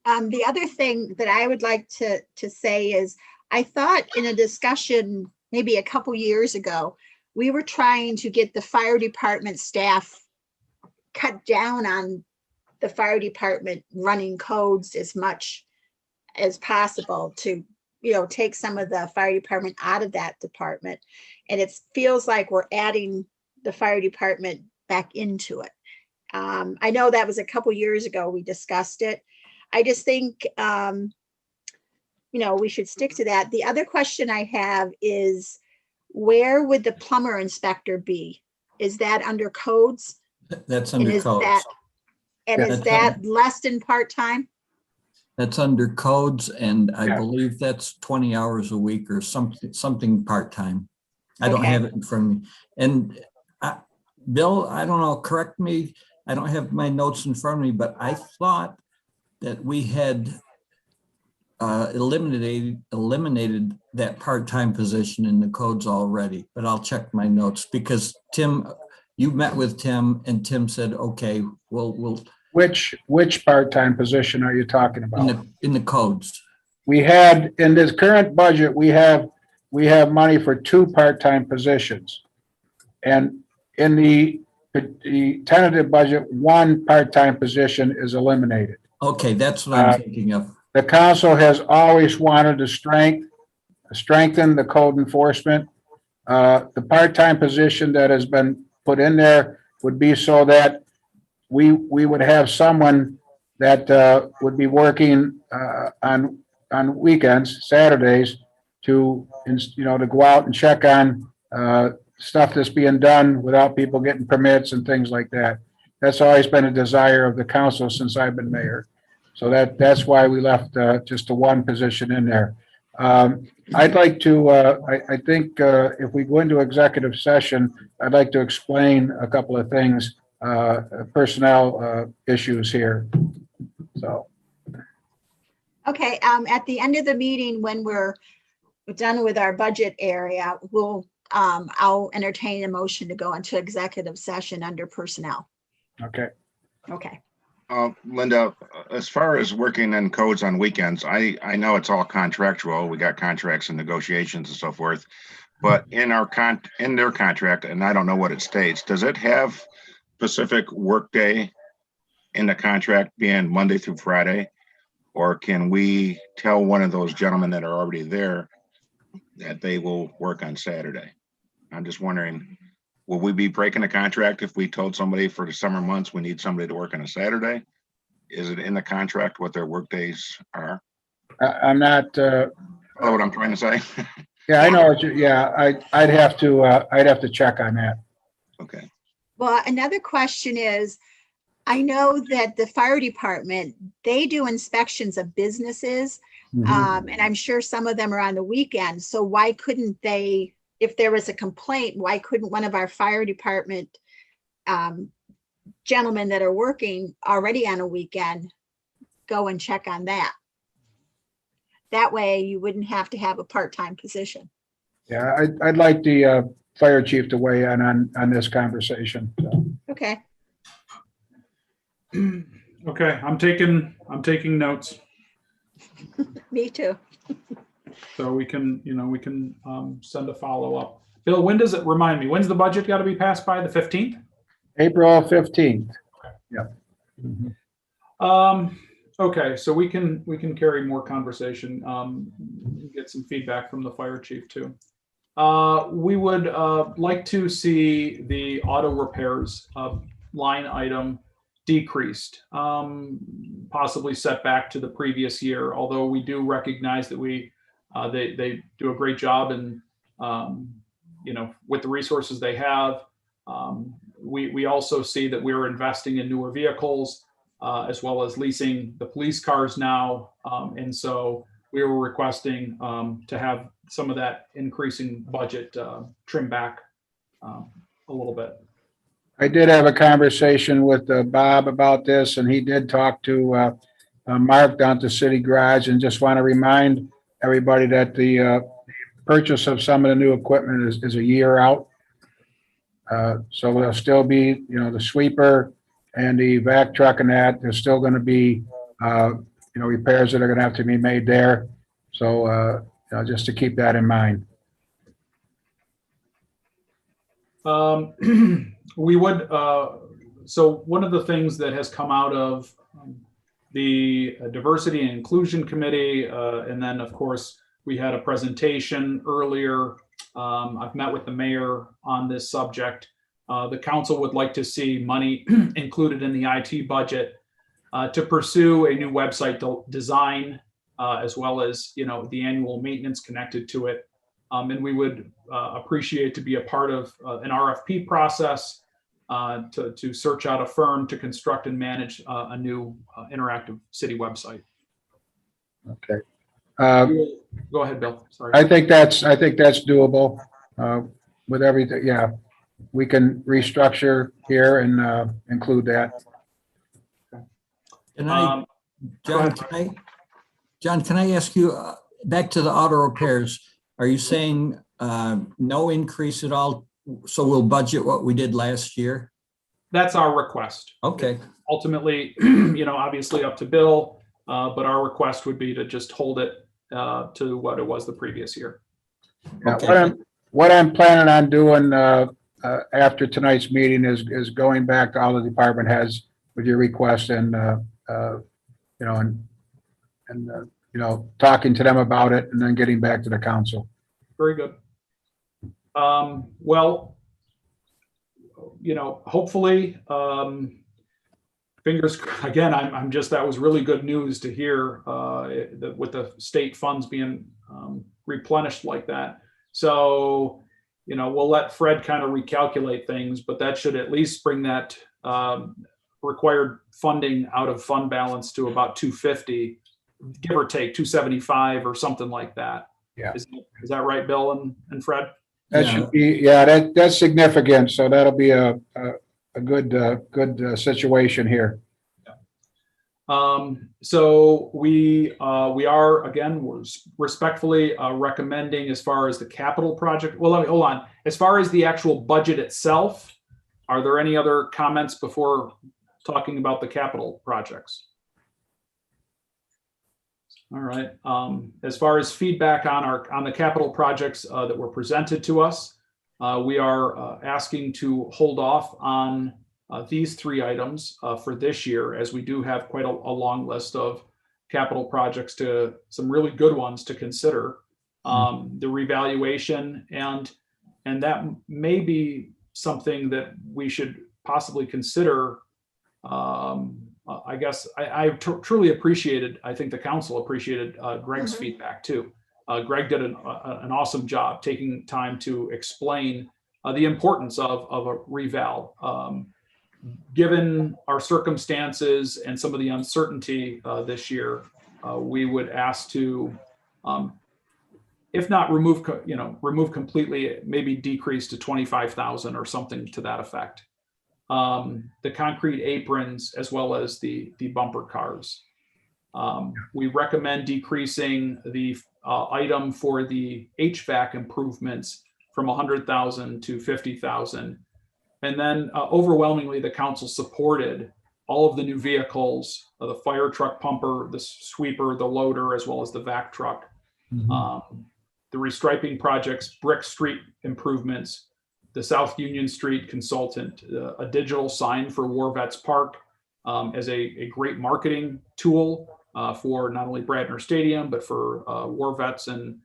The other thing that I would like to say is, I thought in a discussion maybe a couple years ago, we were trying to get the fire department staff cut down on the fire department running codes as much as possible to, take some of the fire department out of that department. And it feels like we're adding the fire department back into it. I know that was a couple years ago we discussed it. I just think, we should stick to that. The other question I have is, where would the plumber inspector be? Is that under codes? That's And under is codes. that, and Yeah, is that's that less than part-time? That's under codes, and I Yeah. believe that's 20 hours a week or something part-time. I don't Okay. have it in front of me. And Bill, I don't know, correct me, I don't have my notes in front of me, but I thought that we had eliminated that part-time position in the codes already, but I'll check my notes because Tim, you met with Tim and Tim said, okay, we'll Which part-time position are you talking about? in the codes. We had, in this current budget, we have money for 2 part-time positions. And in the tentative budget, 1 part-time position is eliminated. Okay, that's what I'm thinking of. The council has always wanted to strengthen the code enforcement. The part-time position that has been put in there would be so that we would have someone that would be working on weekends, Saturdays, to go out and check on stuff that's being done without people getting permits and things like that. That's always been a desire of the council since I've been mayor. So that's why we left just the 1 position in there. I'd like to, I think if we go into executive session, I'd like to explain a couple of things, personnel issues here. So. Okay, at the end of the meeting, when we're done with our budget area, I'll entertain a motion to go into executive session under personnel. Okay. Okay. Linda, as far as working in codes on weekends, I know it's all contractual. We got contracts and negotiations and so forth. But in their contract, and I don't know what it states, does it have specific workday in the contract being Monday through Friday? Or can we tell one of those gentlemen that are already there that they will work on Saturday? I'm just wondering, will we be breaking a contract if we told somebody for the summer months we need somebody to work on a Saturday? Is it in the contract what their work days are? I'm not. Know what I'm trying to say? Yeah, I know. I'd have to check on that. Okay. Well, another question is, I know that the fire department, they do inspections of businesses, and I'm sure some of them are on the weekend. So why couldn't they, if there was a complaint, why couldn't one of our fire department gentlemen that are working already on a weekend go and check on that? That way you wouldn't have to have a part-time position. Yeah, I'd like the fire chief to weigh in on this conversation. So. Okay. Okay, I'm taking notes. Me too. So we can send a follow-up. Bill, when does it, remind me, when's the budget got to be passed by? The 15th? April 15th. Yeah. Okay, so we can carry more conversation, get some feedback from the fire chief too. We would like to see the auto repairs line item decreased, possibly set back to the previous year, although we do recognize that they do a great job and with the resources they have. We also see that we're investing in newer vehicles, as well as leasing the police cars now. And so we were requesting to have some of that increasing budget trimmed back a little bit. I did have a conversation with Bob about this, and he did talk to Mark down to City Garage, and just want to remind everybody that the purchase of some of the new equipment is a year out. So there'll still be, the sweeper and the vac truck and that, there's still going to be repairs that are gonna have to be made there. So, just to keep that in mind. We would, so one of the things that has come out of the Diversity and Inclusion Committee, and then of course, we had a presentation earlier. I've met with the mayor on this subject. The council would like to see money included in the IT budget to pursue a new website design, as well as, the annual maintenance connected to it. And we would appreciate to be a part of an RFP process to search out a firm to construct and manage a new interactive city website. Okay. Go ahead, Bill. Sorry. I think that's doable, with everything. Yeah, we can restructure here and, include that. Can I, Go ahead. John, can I ask you, back to the auto repairs, are you saying no increase at all? So we'll budget what we did last year? That's our request. Okay, Ultimately, obviously up to Bill, but our request would be to just hold it to what it was the previous year. Yeah, okay. what I'm planning on doing, after tonight's meeting is going back to all the department heads with your request and, talking to them about it and then getting back to the council. Very good. Well, hopefully, fingers, again, that was really good news to hear, with the state funds being replenished like that. So, we'll let Fred kind of recalculate things, but that should at least bring that required funding out of fund balance to about 250, give or take 275 or something like that. Yeah. Is that right, Bill and Fred? That should be, that's significant. So that'll be a good situation here. So we are, again, respectfully recommending, as far as the capital project. Well, let me hold on. As far as the actual budget itself, are there any other comments before talking about the capital projects? All right. As far as feedback on the capital projects that were presented to us, we are asking to hold off on these three items for this year, as we do have quite a long list of capital projects, to some really good ones to consider. The revaluation, and that may be something that we should possibly consider. I guess I truly appreciated, I think the council appreciated Greg's feedback too. Greg did an awesome job taking time to explain the importance of a reval. Given our circumstances and some of the uncertainty this year, we would ask to, if not remove completely, maybe decrease to 25,000 or something to that effect. The concrete aprons, as well as the bumper cars. We recommend decreasing the item for the HVAC improvements from 100,000 to 50,000. And then overwhelmingly, the council supported all of the new vehicles, the fire truck pumper, the sweeper, the loader, as well as the vac truck. The restriping projects, brick street improvements, the South Union Street consultant, a digital sign for War Vets Park as a great marketing tool for not only Bradner Stadium, but for War Vets and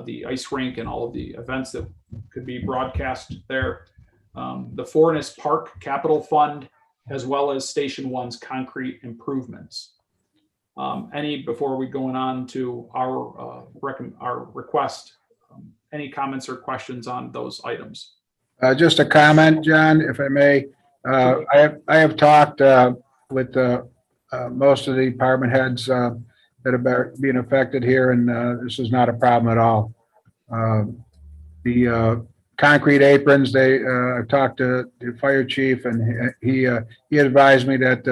the ice rink and all of the events that could be broadcast there. The Forness Park Capital Fund, as well as Station 1's concrete improvements. Before we going on to our request, any comments or questions on those items? Just a comment, John, if I may. I have talked with most of the department heads that are being affected here, and this is not a problem at all. The concrete aprons, I've talked to the fire chief, and he advised me that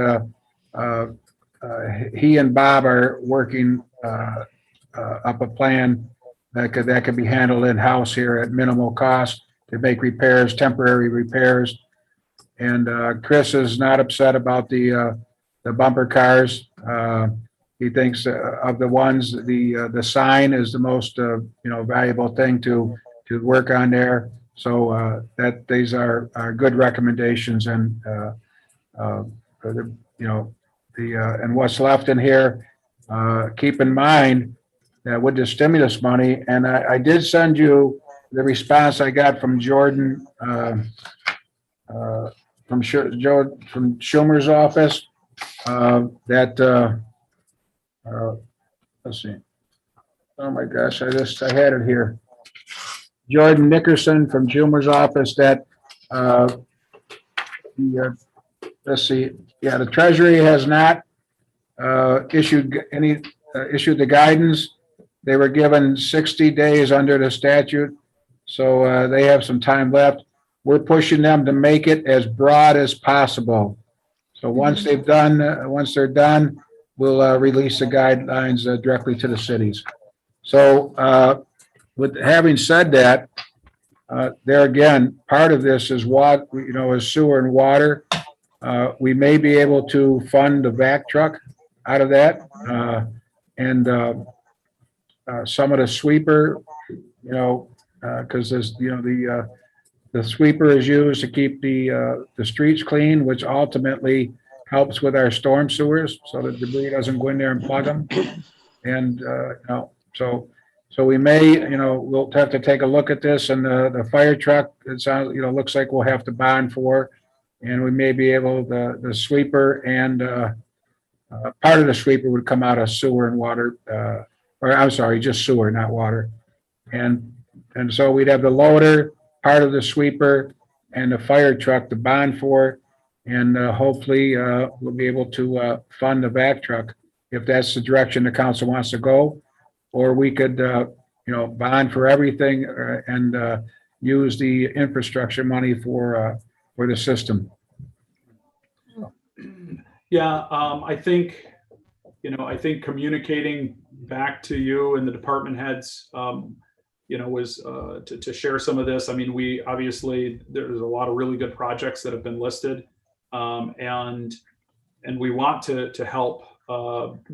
he and Bob are working up a plan that could be handled in-house here at minimal cost to make repairs, temporary repairs. And Chris is not upset about the bumper cars. he thinks of the ones, the sign is the most, valuable thing to work on there. So that these are good recommendations and, for the, and what's left in here, keep in mind that with the stimulus money, and I did send you the response I got from Jordan, from Schumer's office, that, let's see. Oh my gosh, I had it here. Jordan Nickerson from Schumer's office that, let's see, yeah, the Treasury has not issued the guidance. They were given 60 days under the statute, so they have some time left. We're pushing them to make it as broad as possible. So once they're done, we'll release the guidelines directly to the cities. So with having said that, there again, part of this is is sewer and water. We may be able to fund the vac truck out of that, and some of the sweeper, because there's, the sweeper is used to keep the streets clean, which ultimately helps with our storm sewers, so that debris doesn't go in there and plug them. And so we may, we'll have to take a look at this, and the fire truck, it sounds, looks like we'll have to bond for, and we may be able, the sweeper and part of the sweeper would come out of sewer and water, or I'm sorry, just sewer, not water. And so we'd have the loader, part of the sweeper, and the fire truck to bond for, and hopefully we'll be able to fund the vac truck if that's the direction the council wants to go. Or we could, bond for everything and use the infrastructure money for the system. Yeah, I think communicating back to you and the department heads, was to share some of this. I mean, we obviously, there's a lot of really good projects that have been listed, and we want to help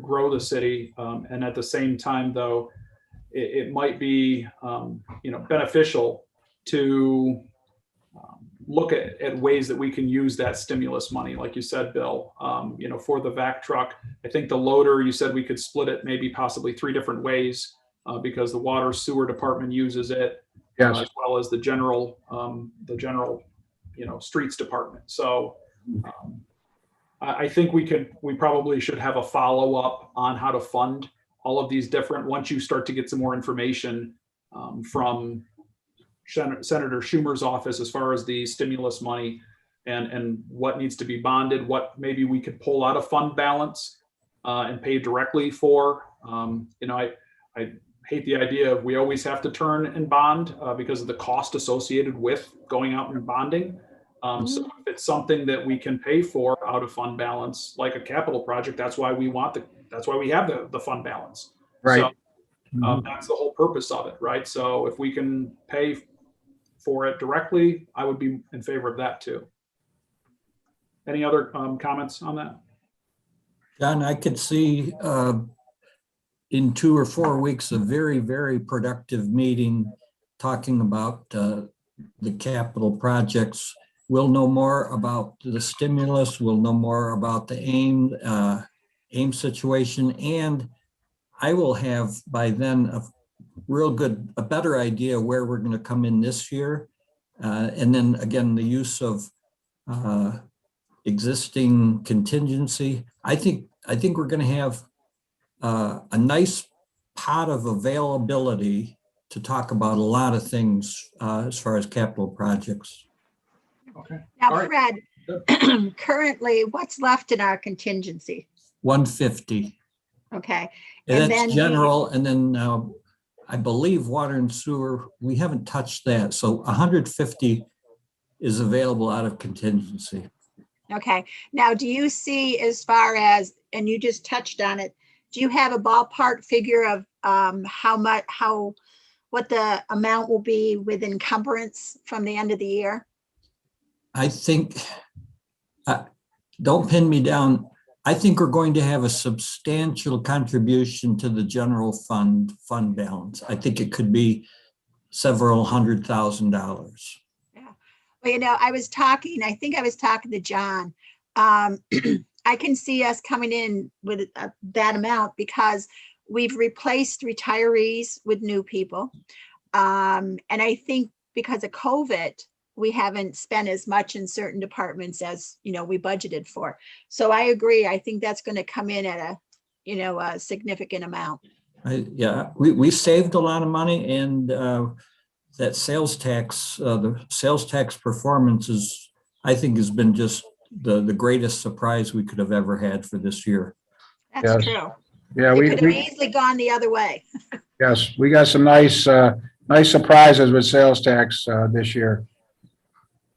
grow the city. And at the same time, though, it might be beneficial to look at ways that we can use that stimulus money, like you said, Bill, for the vac truck. I think the loader, you said we could split it maybe possibly 3 different ways, because the water sewer department uses it, Yes. as well as the general, streets department. So I think we probably should have a follow-up on how to fund all of these different, once you start to get some more information from Senator Schumer's office as far as the stimulus money and what needs to be bonded, what maybe we could pull out of fund balance and pay directly for. I hate the idea of we always have to turn and bond because of the cost associated with going out and bonding. So if it's something that we can pay for out of fund balance, like a capital project, that's why we have the fund balance. Right. So that's the whole purpose of it, right? So if we can pay for it directly, I would be in favor of that too. Any other comments on that? John, I could see in 2 or 4 weeks a very, very productive meeting talking about the capital projects. We'll know more about the stimulus. We'll know more about the AIM situation, and I will have by then a better idea where we're going to come in this year, and then again the use of existing contingency. I think we're going to have a nice pot of availability to talk about a lot of things as far as capital projects. Okay. Now, All right. Fred, currently, what's left in our contingency? 150. Okay. And then that's general, and then I believe water and sewer, we haven't touched that. So 150 is available out of contingency. Okay. Now, do you see, as far as, and you just touched on it, do you have a ballpark figure of what the amount will be with encumbrance from the end of the year? I think, don't pin me down. I think we're going to have a substantial contribution to the general fund balance. I think it could be several $100,000. Well, I think I was talking to John. I can see us coming in with that amount because we've replaced retirees with new people. And I think because of COVID, we haven't spent as much in certain departments as, we budgeted for. So I agree. I think that's going to come in at a significant amount. We saved a lot of money, and that sales tax, the sales tax performance I think has been just the greatest surprise we could have ever had for this year. That's Yes. true. Yeah, It we could have easily gone the other way. yes, we got some nice surprises with sales tax this year.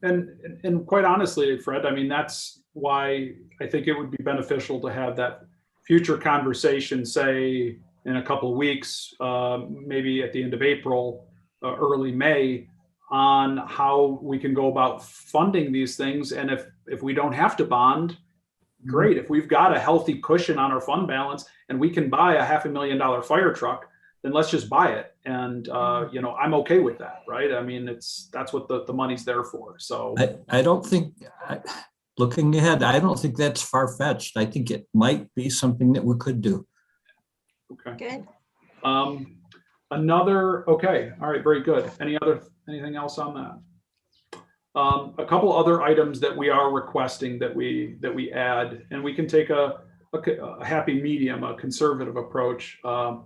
And quite honestly, Fred, I mean, that's why I think it would be beneficial to have that future conversation, say in a couple of weeks, maybe at the end of April, early May, on how we can go about funding these things. And if we don't have to bond, great. If we've got a healthy cushion on our fund balance and we can buy a $500,000 fire truck, then let's just buy it. And, I'm okay with that, right? I mean, that's what the money's there for. So I don't think, looking ahead, I don't think that's far-fetched. I think it might be something that we could do. okay. Good. Okay. All right. Very good. Anything else on that? A couple other items that we are requesting that we add, and we can take a happy medium, a conservative approach on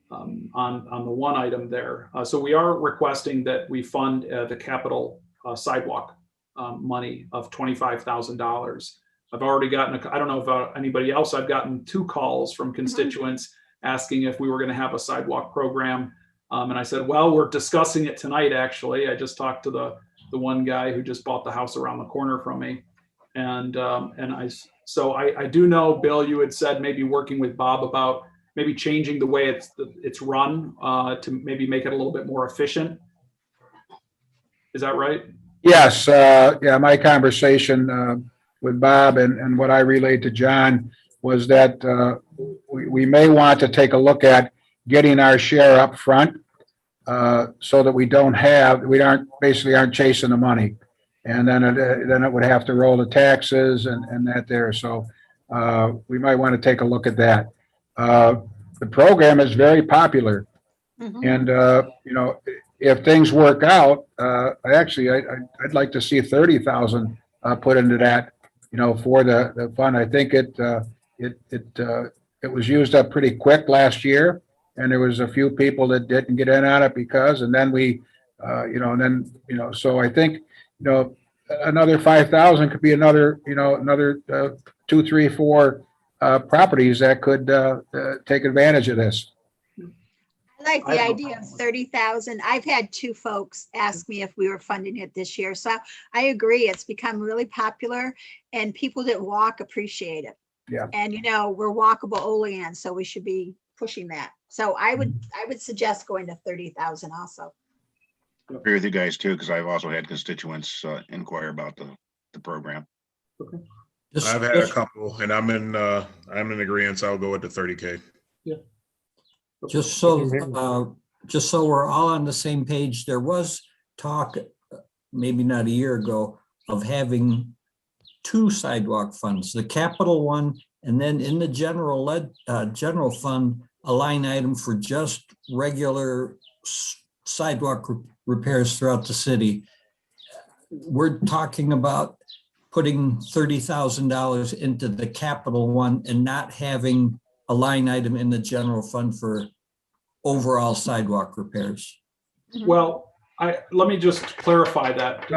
the one item there. So we are requesting that we fund the capital sidewalk money of $25,000. I've already gotten, I don't know about anybody else, I've gotten 2 calls from constituents asking if we were going to have a sidewalk program. And I said, well, we're discussing it tonight, actually. I just talked to the one guy who just bought the house around the corner from me. And I do know, Bill, you had said maybe working with Bob about maybe changing the way it's run to maybe make it a little bit more efficient. Is that right? Yes, my conversation with Bob and what I relayed to John was that we may want to take a look at getting our share up front so that we aren't chasing the money. And then it would have to roll the taxes and that there. So we might want to take a look at that. The program is very popular. And, if things work out, I'd like to see 30,000 put into that, for the fund. I think it was used up pretty quick last year, and there was a few people that didn't get in on it and then so I think, another 5,000 could be another 2, 3, 4 properties that could take advantage of this. I like the idea of 30,000. I've had 2 folks ask me if we were funding it this year. So I agree. It's become really popular and people that walk appreciate it. Yeah. And, we're walkable Olean, so we should be pushing that. So I would suggest going to 30,000 also. I agree with you guys too, because I've also had constituents inquire about the program. Okay. I've had a couple, and I'm in agreement. I'll go with the 30K. Yeah. Just so we're all on the same page, there was talk, maybe not a year ago, of having 2 sidewalk funds, the capital one, and then in the general fund, a line item for just regular sidewalk repairs throughout the city. We're talking about putting $30,000 into the capital one and not having a line item in the general fund for overall sidewalk repairs. Well, let me just clarify that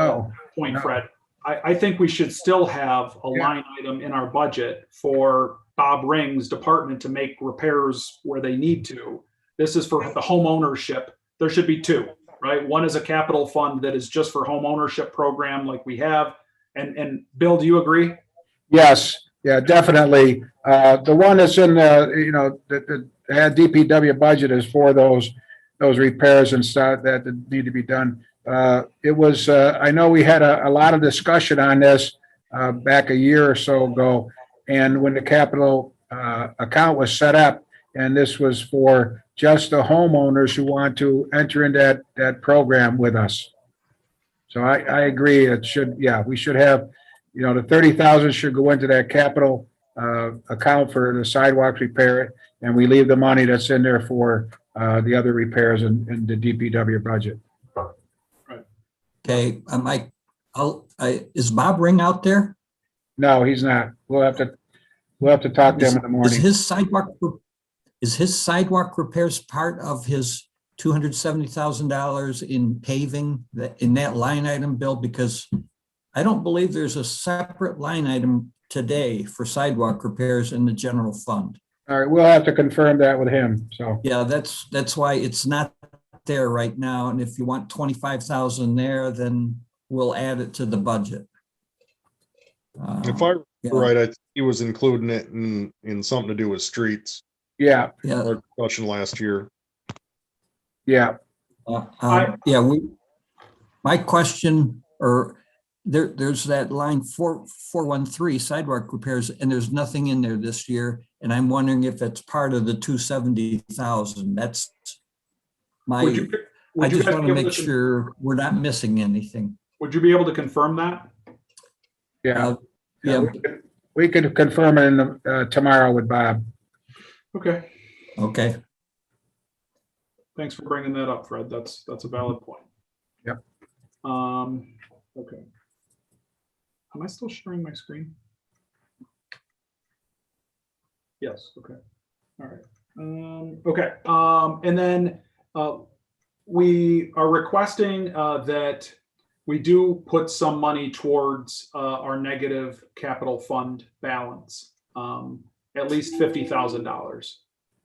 point, Fred. I think we should still have a line item in our budget for Bob Ring's department to make repairs where they need to. This is for the home ownership. There should be 2, right? One is a capital fund that is just for home ownership program like we have. And Bill, do you agree? Yes, yeah, definitely. The one that's in the DPW budget is for those repairs and stuff that need to be done. It was, I know we had a lot of discussion on this back a year or so ago, and when the capital account was set up, and this was for just the homeowners who want to enter into that program with us. So I agree, it should, yeah, we should have, the 30,000 should go into that capital account for the sidewalk repair, and we leave the money that's in there for the other repairs in the DPW budget. Okay, Mike, is Bob Ring out there? No, he's not. We'll have to talk to him in the Is morning. his sidewalk repairs part of his $270,000 in paving in that line item, Bill? Because I don't believe there's a separate line item today for sidewalk repairs in the general fund. All right, we'll have to confirm that with him, so. Yeah, that's why it's not there right now. And if you want 25,000 there, then we'll add it to the budget. If I remember yeah. right, I think he was including it in something to do with streets. Yeah, Yeah. Our discussion last year. yeah. My question, or there's that line 413 sidewalk repairs, and there's nothing in there this year. And I'm wondering if it's part of the 270,000. That's my, I just want to make sure we're not missing anything. Would you be able to confirm that? Yeah. Yeah. We could confirm it tomorrow with Bob. Okay. Okay. Thanks for bringing that up, Fred. That's a valid point. Yep. Okay. Am I still sharing my screen? Yes. Okay. All right. Okay. And then we are requesting that we do put some money towards our negative capital fund balance, at least $50,000.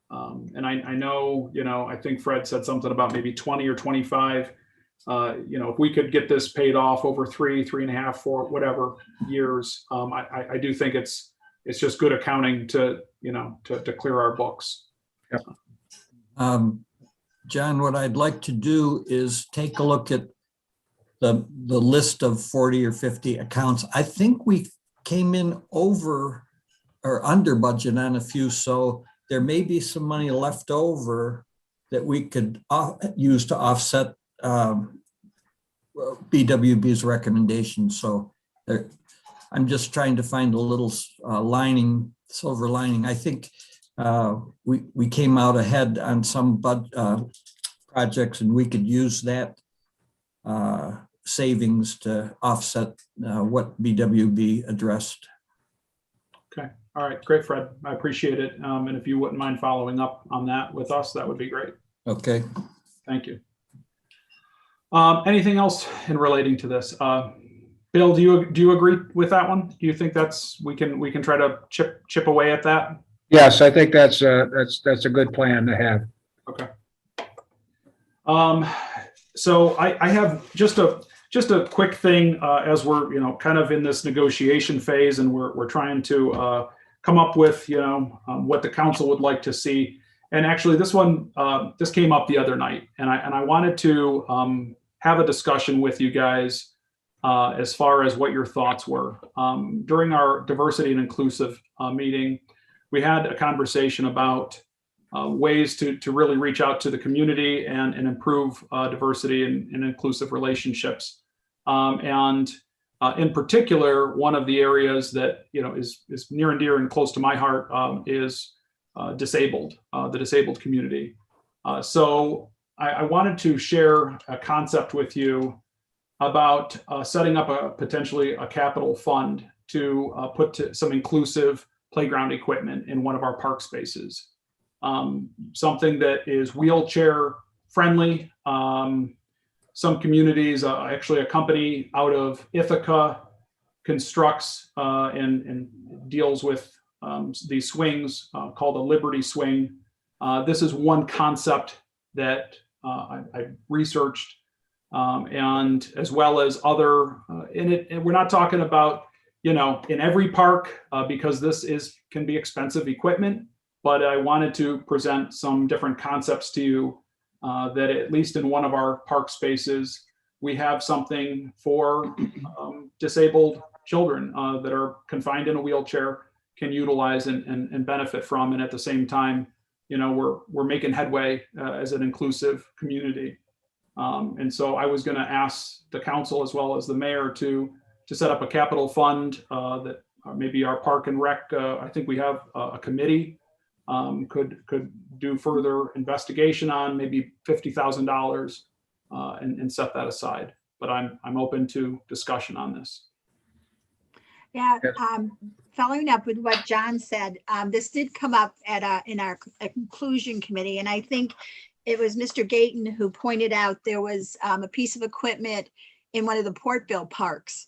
And I know, I think Fred said something about maybe 20 or 25. If we could get this paid off over 3.5, 4, whatever years, I do think it's just good accounting to clear our books. Yep. John, what I'd like to do is take a look at the list of 40 or 50 accounts. I think we came in over or under budget on a few, so there may be some money left over that we could use to offset BWB's recommendation. So I'm just trying to find a little silver lining. I think we came out ahead on some projects, and we could use that savings to offset what BWB addressed. Okay. All right. Great, Fred. I appreciate it. And if you wouldn't mind following up on that with us, that would be great. Okay. Thank you. Anything else in relating to this? Bill, do you agree with that one? Do you think we can try to chip away at that? Yes, I think that's a good plan to have. Okay. So I have just a quick thing as we're kind of in this negotiation phase, and we're trying to come up with what the council would like to see. And actually, this came up the other night, and I wanted to have a discussion with you guys as far as what your thoughts were. During our diversity and inclusive meeting, we had a conversation about ways to really reach out to the community and improve diversity and inclusive relationships. And in particular, one of the areas that is near and dear and close to my heart is the disabled community. So I wanted to share a concept with you about setting up potentially a capital fund to put some inclusive playground equipment in one of our park spaces. Something that is wheelchair friendly. Some communities, actually a company out of Ithaca constructs and deals with these swings called a Liberty Swing. This is one concept that I researched, and as well as other, and we're not talking about, in every park, because this can be expensive equipment, but I wanted to present some different concepts to you that at least in one of our park spaces, we have something for disabled children that are confined in a wheelchair, can utilize and benefit from. And at the same time, you know, we're making headway as an inclusive community. And so I was going to ask the council as well as the mayor to set up a capital fund that maybe our park and rec, I think we have a committee, could do further investigation on, maybe $50,000 and set that aside. But I'm open to discussion on this. Yeah, Yes. following up with what John said, this did come up in our conclusion committee, and I think it was Mr. Gayton who pointed out there was a piece of equipment in one of the Portville parks.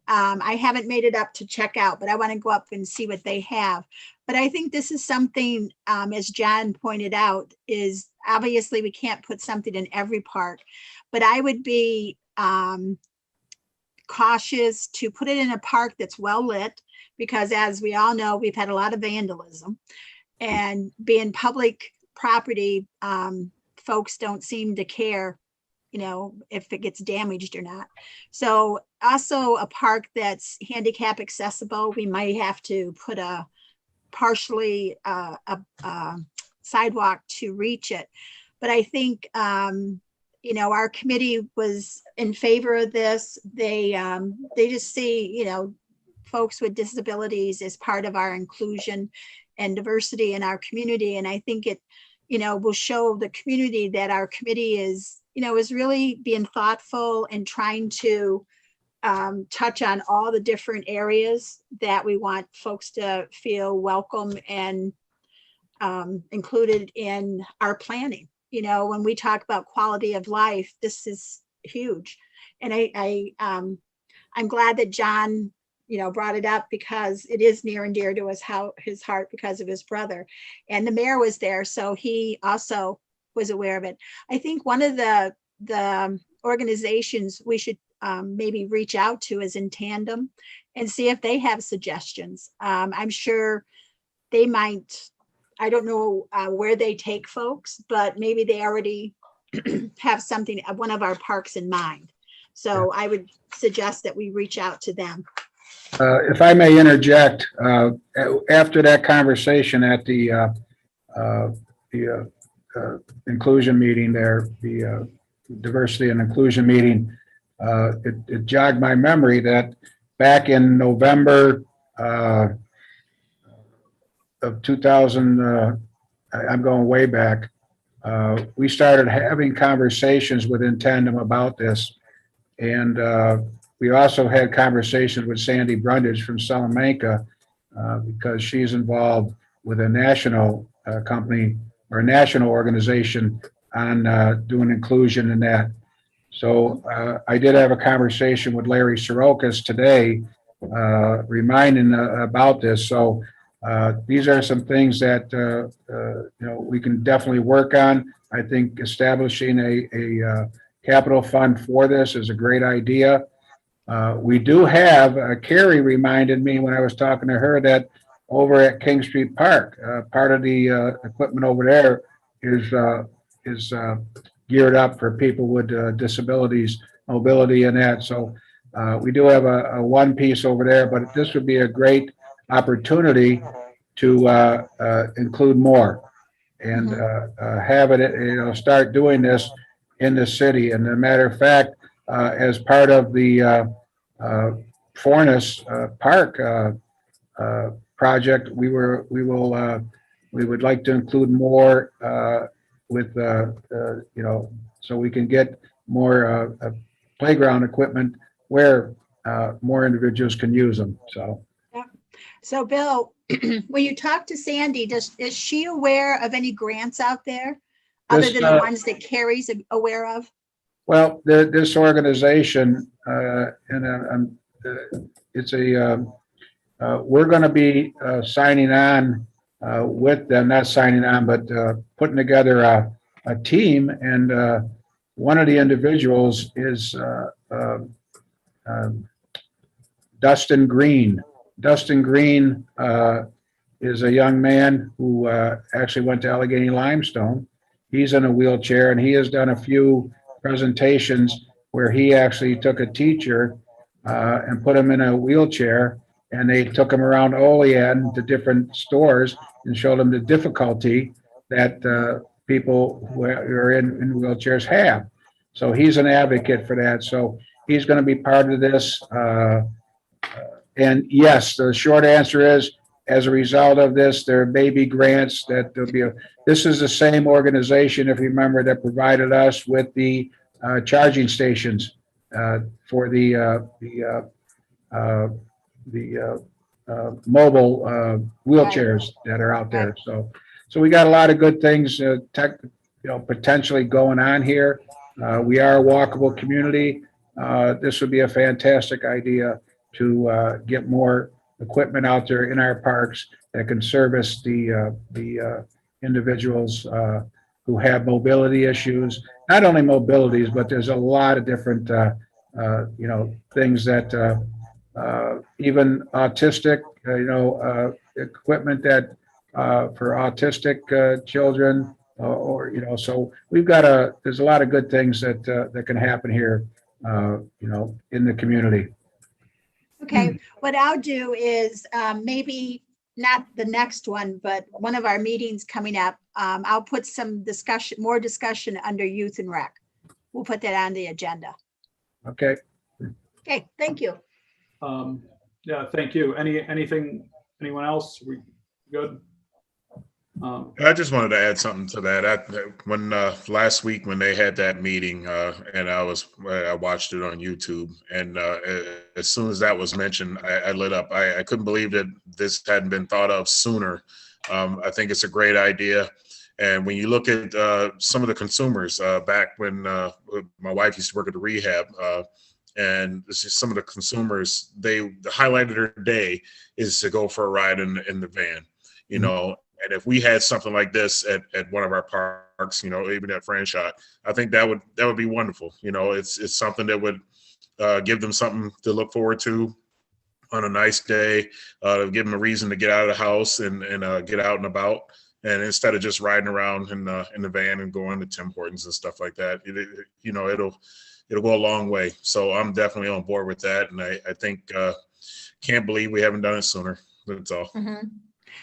I haven't made it up to check out, but I want to go up and see what they have. But I think this is something, as John pointed out, is obviously we can't put something in every park, but I would be cautious to put it in a park that's well lit, because as we all know, we've had a lot of vandalism, and being public property, folks don't seem to care, you know, if it gets damaged or not. So also a park that's handicap accessible, we might have to put a partially sidewalk to reach it. But I think, you know, our committee was in favor of this. They just see, you know, folks with disabilities as part of our inclusion and diversity in our community. And I think it, you know, will show the community that our committee is, you know, is really being thoughtful and trying to touch on all the different areas that we want folks to feel welcome and included in our planning. You know, when we talk about quality of life, this is huge. And I'm glad that John, you know, brought it up, because it is near and dear to his heart because of his brother. And the mayor was there, so he also was aware of it. I think one of the organizations we should maybe reach out to is In Tandem and see if they have suggestions. I'm sure they might, I don't know where they take folks, but maybe they already have something, one of our parks in mind. So I would suggest that we reach out to them. If I may interject, after that conversation at the inclusion meeting there, the diversity and inclusion meeting, it jogged my memory that back in November of 2000, I'm going way back, we started having conversations with In Tandem about this. And we also had conversations with Sandy Brundage from Salamanca, because she's involved with a national company or a national organization on doing inclusion in that. So I did have a conversation with Larry Sorokas today, reminding about this. So these are some things that you know, we can definitely work on. I think establishing a capital fund for this is a great idea. We do have, Carrie reminded me when I was talking to her that over at King Street Park, part of the equipment over there is geared up for people with disabilities, mobility and that. So we do have a one piece over there, but this would be a great opportunity to include more and have it, you know, start doing this in the city. And as a matter of fact, as part of the Forness Park project, we would like to include more with you know, so we can get more playground equipment where more individuals can use them. So. So Bill, when you talk to Sandy, is she aware of any grants out there other than the ones that Carrie's aware of? Well, this organization, and it's a, we're going to be signing on with them, not signing on, but putting together a team. And one of the individuals is Dustin Green. Dustin Green is a young man who actually went to Allegheny Limestone. He's in a wheelchair, and he has done a few presentations where he actually took a teacher and put him in a wheelchair and they took him around Olean to different stores and showed him the difficulty that people who are in wheelchairs have. So he's an advocate for that. So he's going to be part of this. And yes, the short answer is, as a result of this, there may be grants that there'll be this is the same organization, if you remember, that provided us with the charging stations for the mobile wheelchairs that are out there. So we got a lot of good things, potentially going on here. We are a walkable community. This would be a fantastic idea to get more equipment out there in our parks that can service the individuals who have mobility issues. Not only mobilities, but there's a lot of different things that even autistic, equipment that for autistic children, so we've got there's a lot of good things that can happen here, in the community. Okay, what I'll do is maybe not the next one, but one of our meetings coming up, I'll put some more discussion under youth and rec. We'll put that on the agenda. Okay. Okay, thank you. Yeah, thank you. Anything, anyone else? We good? I just wanted to add something to that. When last week when they had that meeting, and I watched it on YouTube, and as soon as that was mentioned, I lit up. I couldn't believe that this hadn't been thought of sooner. I think it's a great idea. And when you look at some of the consumers, back when my wife used to work at the rehab, and this is some of the consumers, the highlight of their day is to go for a ride in the van, And if we had something like this at one of our parks, even at Franchot, I think that would be wonderful. It's something that would give them something to look forward to on a nice day, give them a reason to get out of the house and get out and about. And instead of just riding around in the van and going to Tim Hortons and stuff like that, it'll go a long way. So I'm definitely on board with that. And I think, can't believe we haven't done it sooner. That's all. Mm-hmm.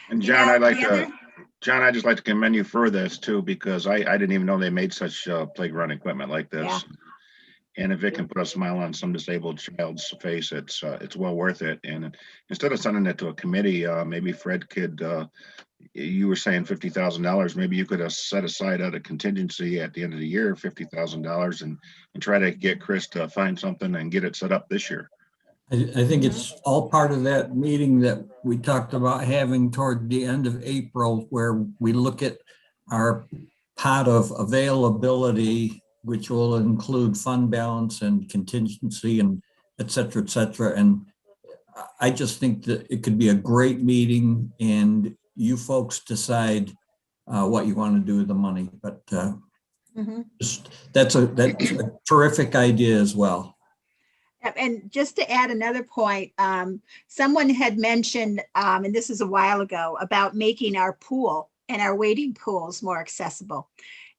And John, I just like to commend you for this too, because I didn't even know they made such playground equipment like this. Yeah. And if it can put a smile on some disabled child's face, it's well worth it. And instead of sending it to a committee, maybe Fred could, you were saying $50,000, maybe you could have set aside a contingency at the end of the year, $50,000 and try to get Chris to find something and get it set up this year. I think it's all part of that meeting that we talked about having toward the end of April, where we look at our pot of availability, which will include fund balance and contingency and et cetera, et cetera. And I just think that it could be a great meeting, and you folks decide what you want to do with the money. But that's a terrific idea as well. And just to add another point, someone had mentioned, and this is a while ago, about making our pool and our wading pools more accessible.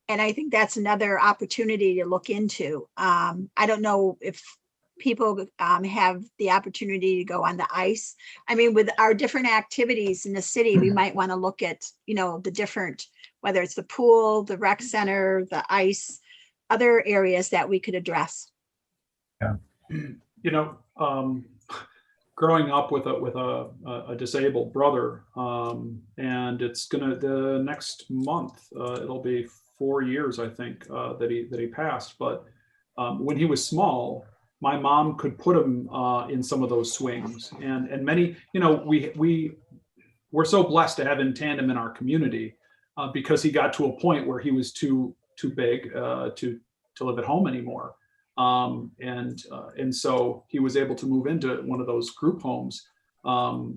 And I think that's another opportunity to look into. I don't know if people have the opportunity to go on the ice. I mean, with our different activities in the city, we might want to look at, the different, whether it's the pool, the rec center, the ice, other areas that we could address. Yeah. Growing up with a disabled brother, and it's the next month, it'll be 4 years, I think, that he passed. But when he was small, my mom could put him in some of those swings, and many, we're so blessed to have in tandem in our community, because he got to a point where he was too big to live at home anymore. And so he was able to move into one of those group homes,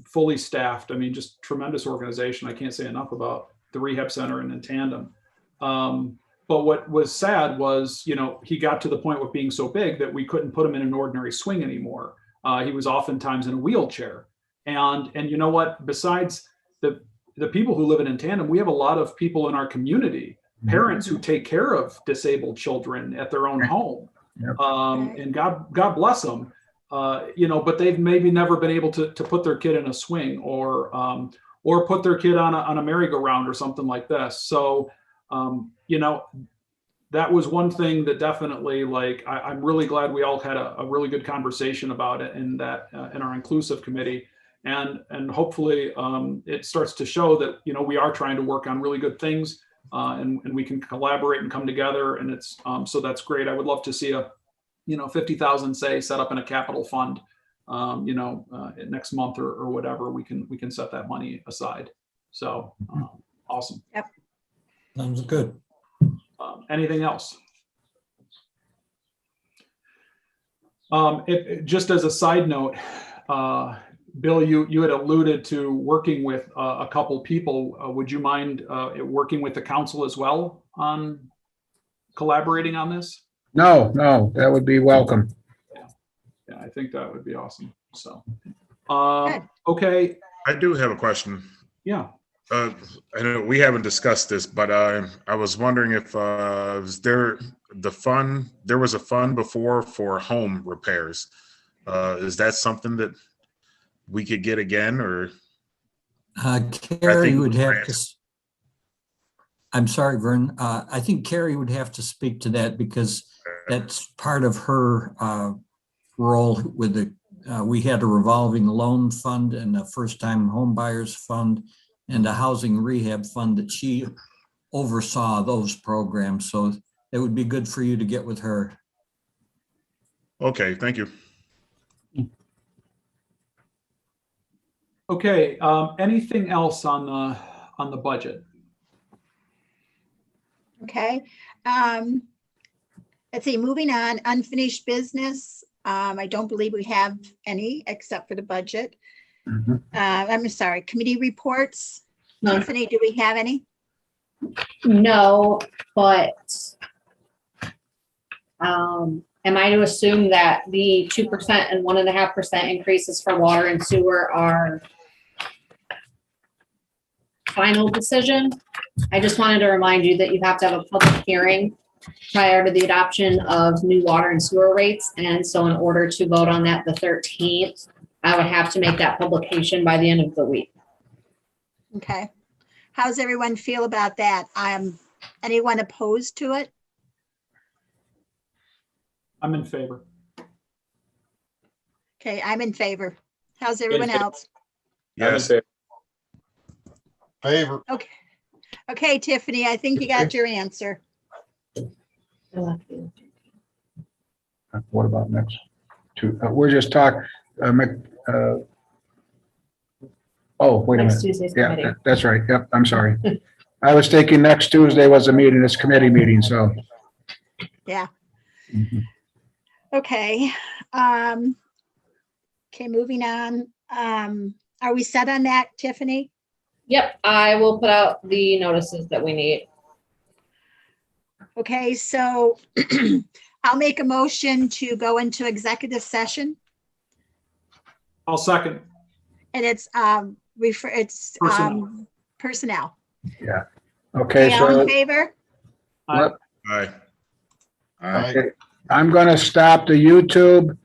fully staffed. I mean, just tremendous organization. I can't say enough about the rehab center and in tandem. But what was sad was, he got to the point with being so big that we couldn't put him in an ordinary swing anymore. He was oftentimes in a wheelchair. And you know what, besides the people who live in tandem, we have a lot of people in our community, parents who take care of disabled children at their own home. Yep. And God bless them. but they've maybe never been able to put their kid in a swing or put their kid on a merry-go-round or something like this. So, that was one thing that definitely, like, I'm really glad we all had a really good conversation about it in our inclusive committee. And hopefully it starts to show that, we are trying to work on really good things and we can collaborate and come together. And it's, so that's great. I would love to see a, 50,000, say, set up in a capital fund, next month or whatever, we can set that money aside. So awesome. Yep. Sounds good. Anything else? Just as a side note, Bill, you had alluded to working with a couple people. Would you mind working with the council as well on collaborating on this? No, that would be welcome. Yeah, I think that would be awesome. So, Good. okay. I do have a question. Yeah. I know we haven't discussed this, but I was wondering if there was a fund before for home repairs. Is that something that we could get again, or? Carrie would have to. I'm sorry, Vern. I think Carrie would have to speak to that because that's part of her role with the. We had a revolving loan fund and a first-time home buyers fund and a housing rehab fund that she oversaw those programs. So it would be good for you to get with her. Okay, thank you. Okay. Anything else on the budget? Okay. Let's see, moving on, unfinished business. I don't believe we have any except for the budget. Mhm. I'm sorry, committee reports. No. Tiffany, do we have any? No, but am I to assume that the 2% and 1.5% increases for water and sewer are final decision? I just wanted to remind you that you have to have a public hearing prior to the adoption of new water and sewer rates. And so in order to vote on that the 13th, I would have to make that publication by the end of the week. Okay. How's everyone feel about that? Anyone opposed to it? I'm in favor. Okay, I'm in favor. How's everyone favor. else? Yes. Favor. Okay. Okay, Tiffany, I think you got your answer. What about next? We're just talking. Oh, wait a Next minute. Tuesday's Yeah, committee. that's right. Yep, I'm sorry. I was thinking next Tuesday was a meeting, it's committee meeting, so. Yeah. Mhm. Okay. Okay, moving on. Are we set on that, Tiffany? Yep, I will put out the notices that we need. Okay, so I'll make a motion to go into executive session, I'll second. and it's Personnel. personnel. Yeah. Okay, Okay, all so in favor? Aye. Aye. Aye. okay, I'm gonna stop the YouTube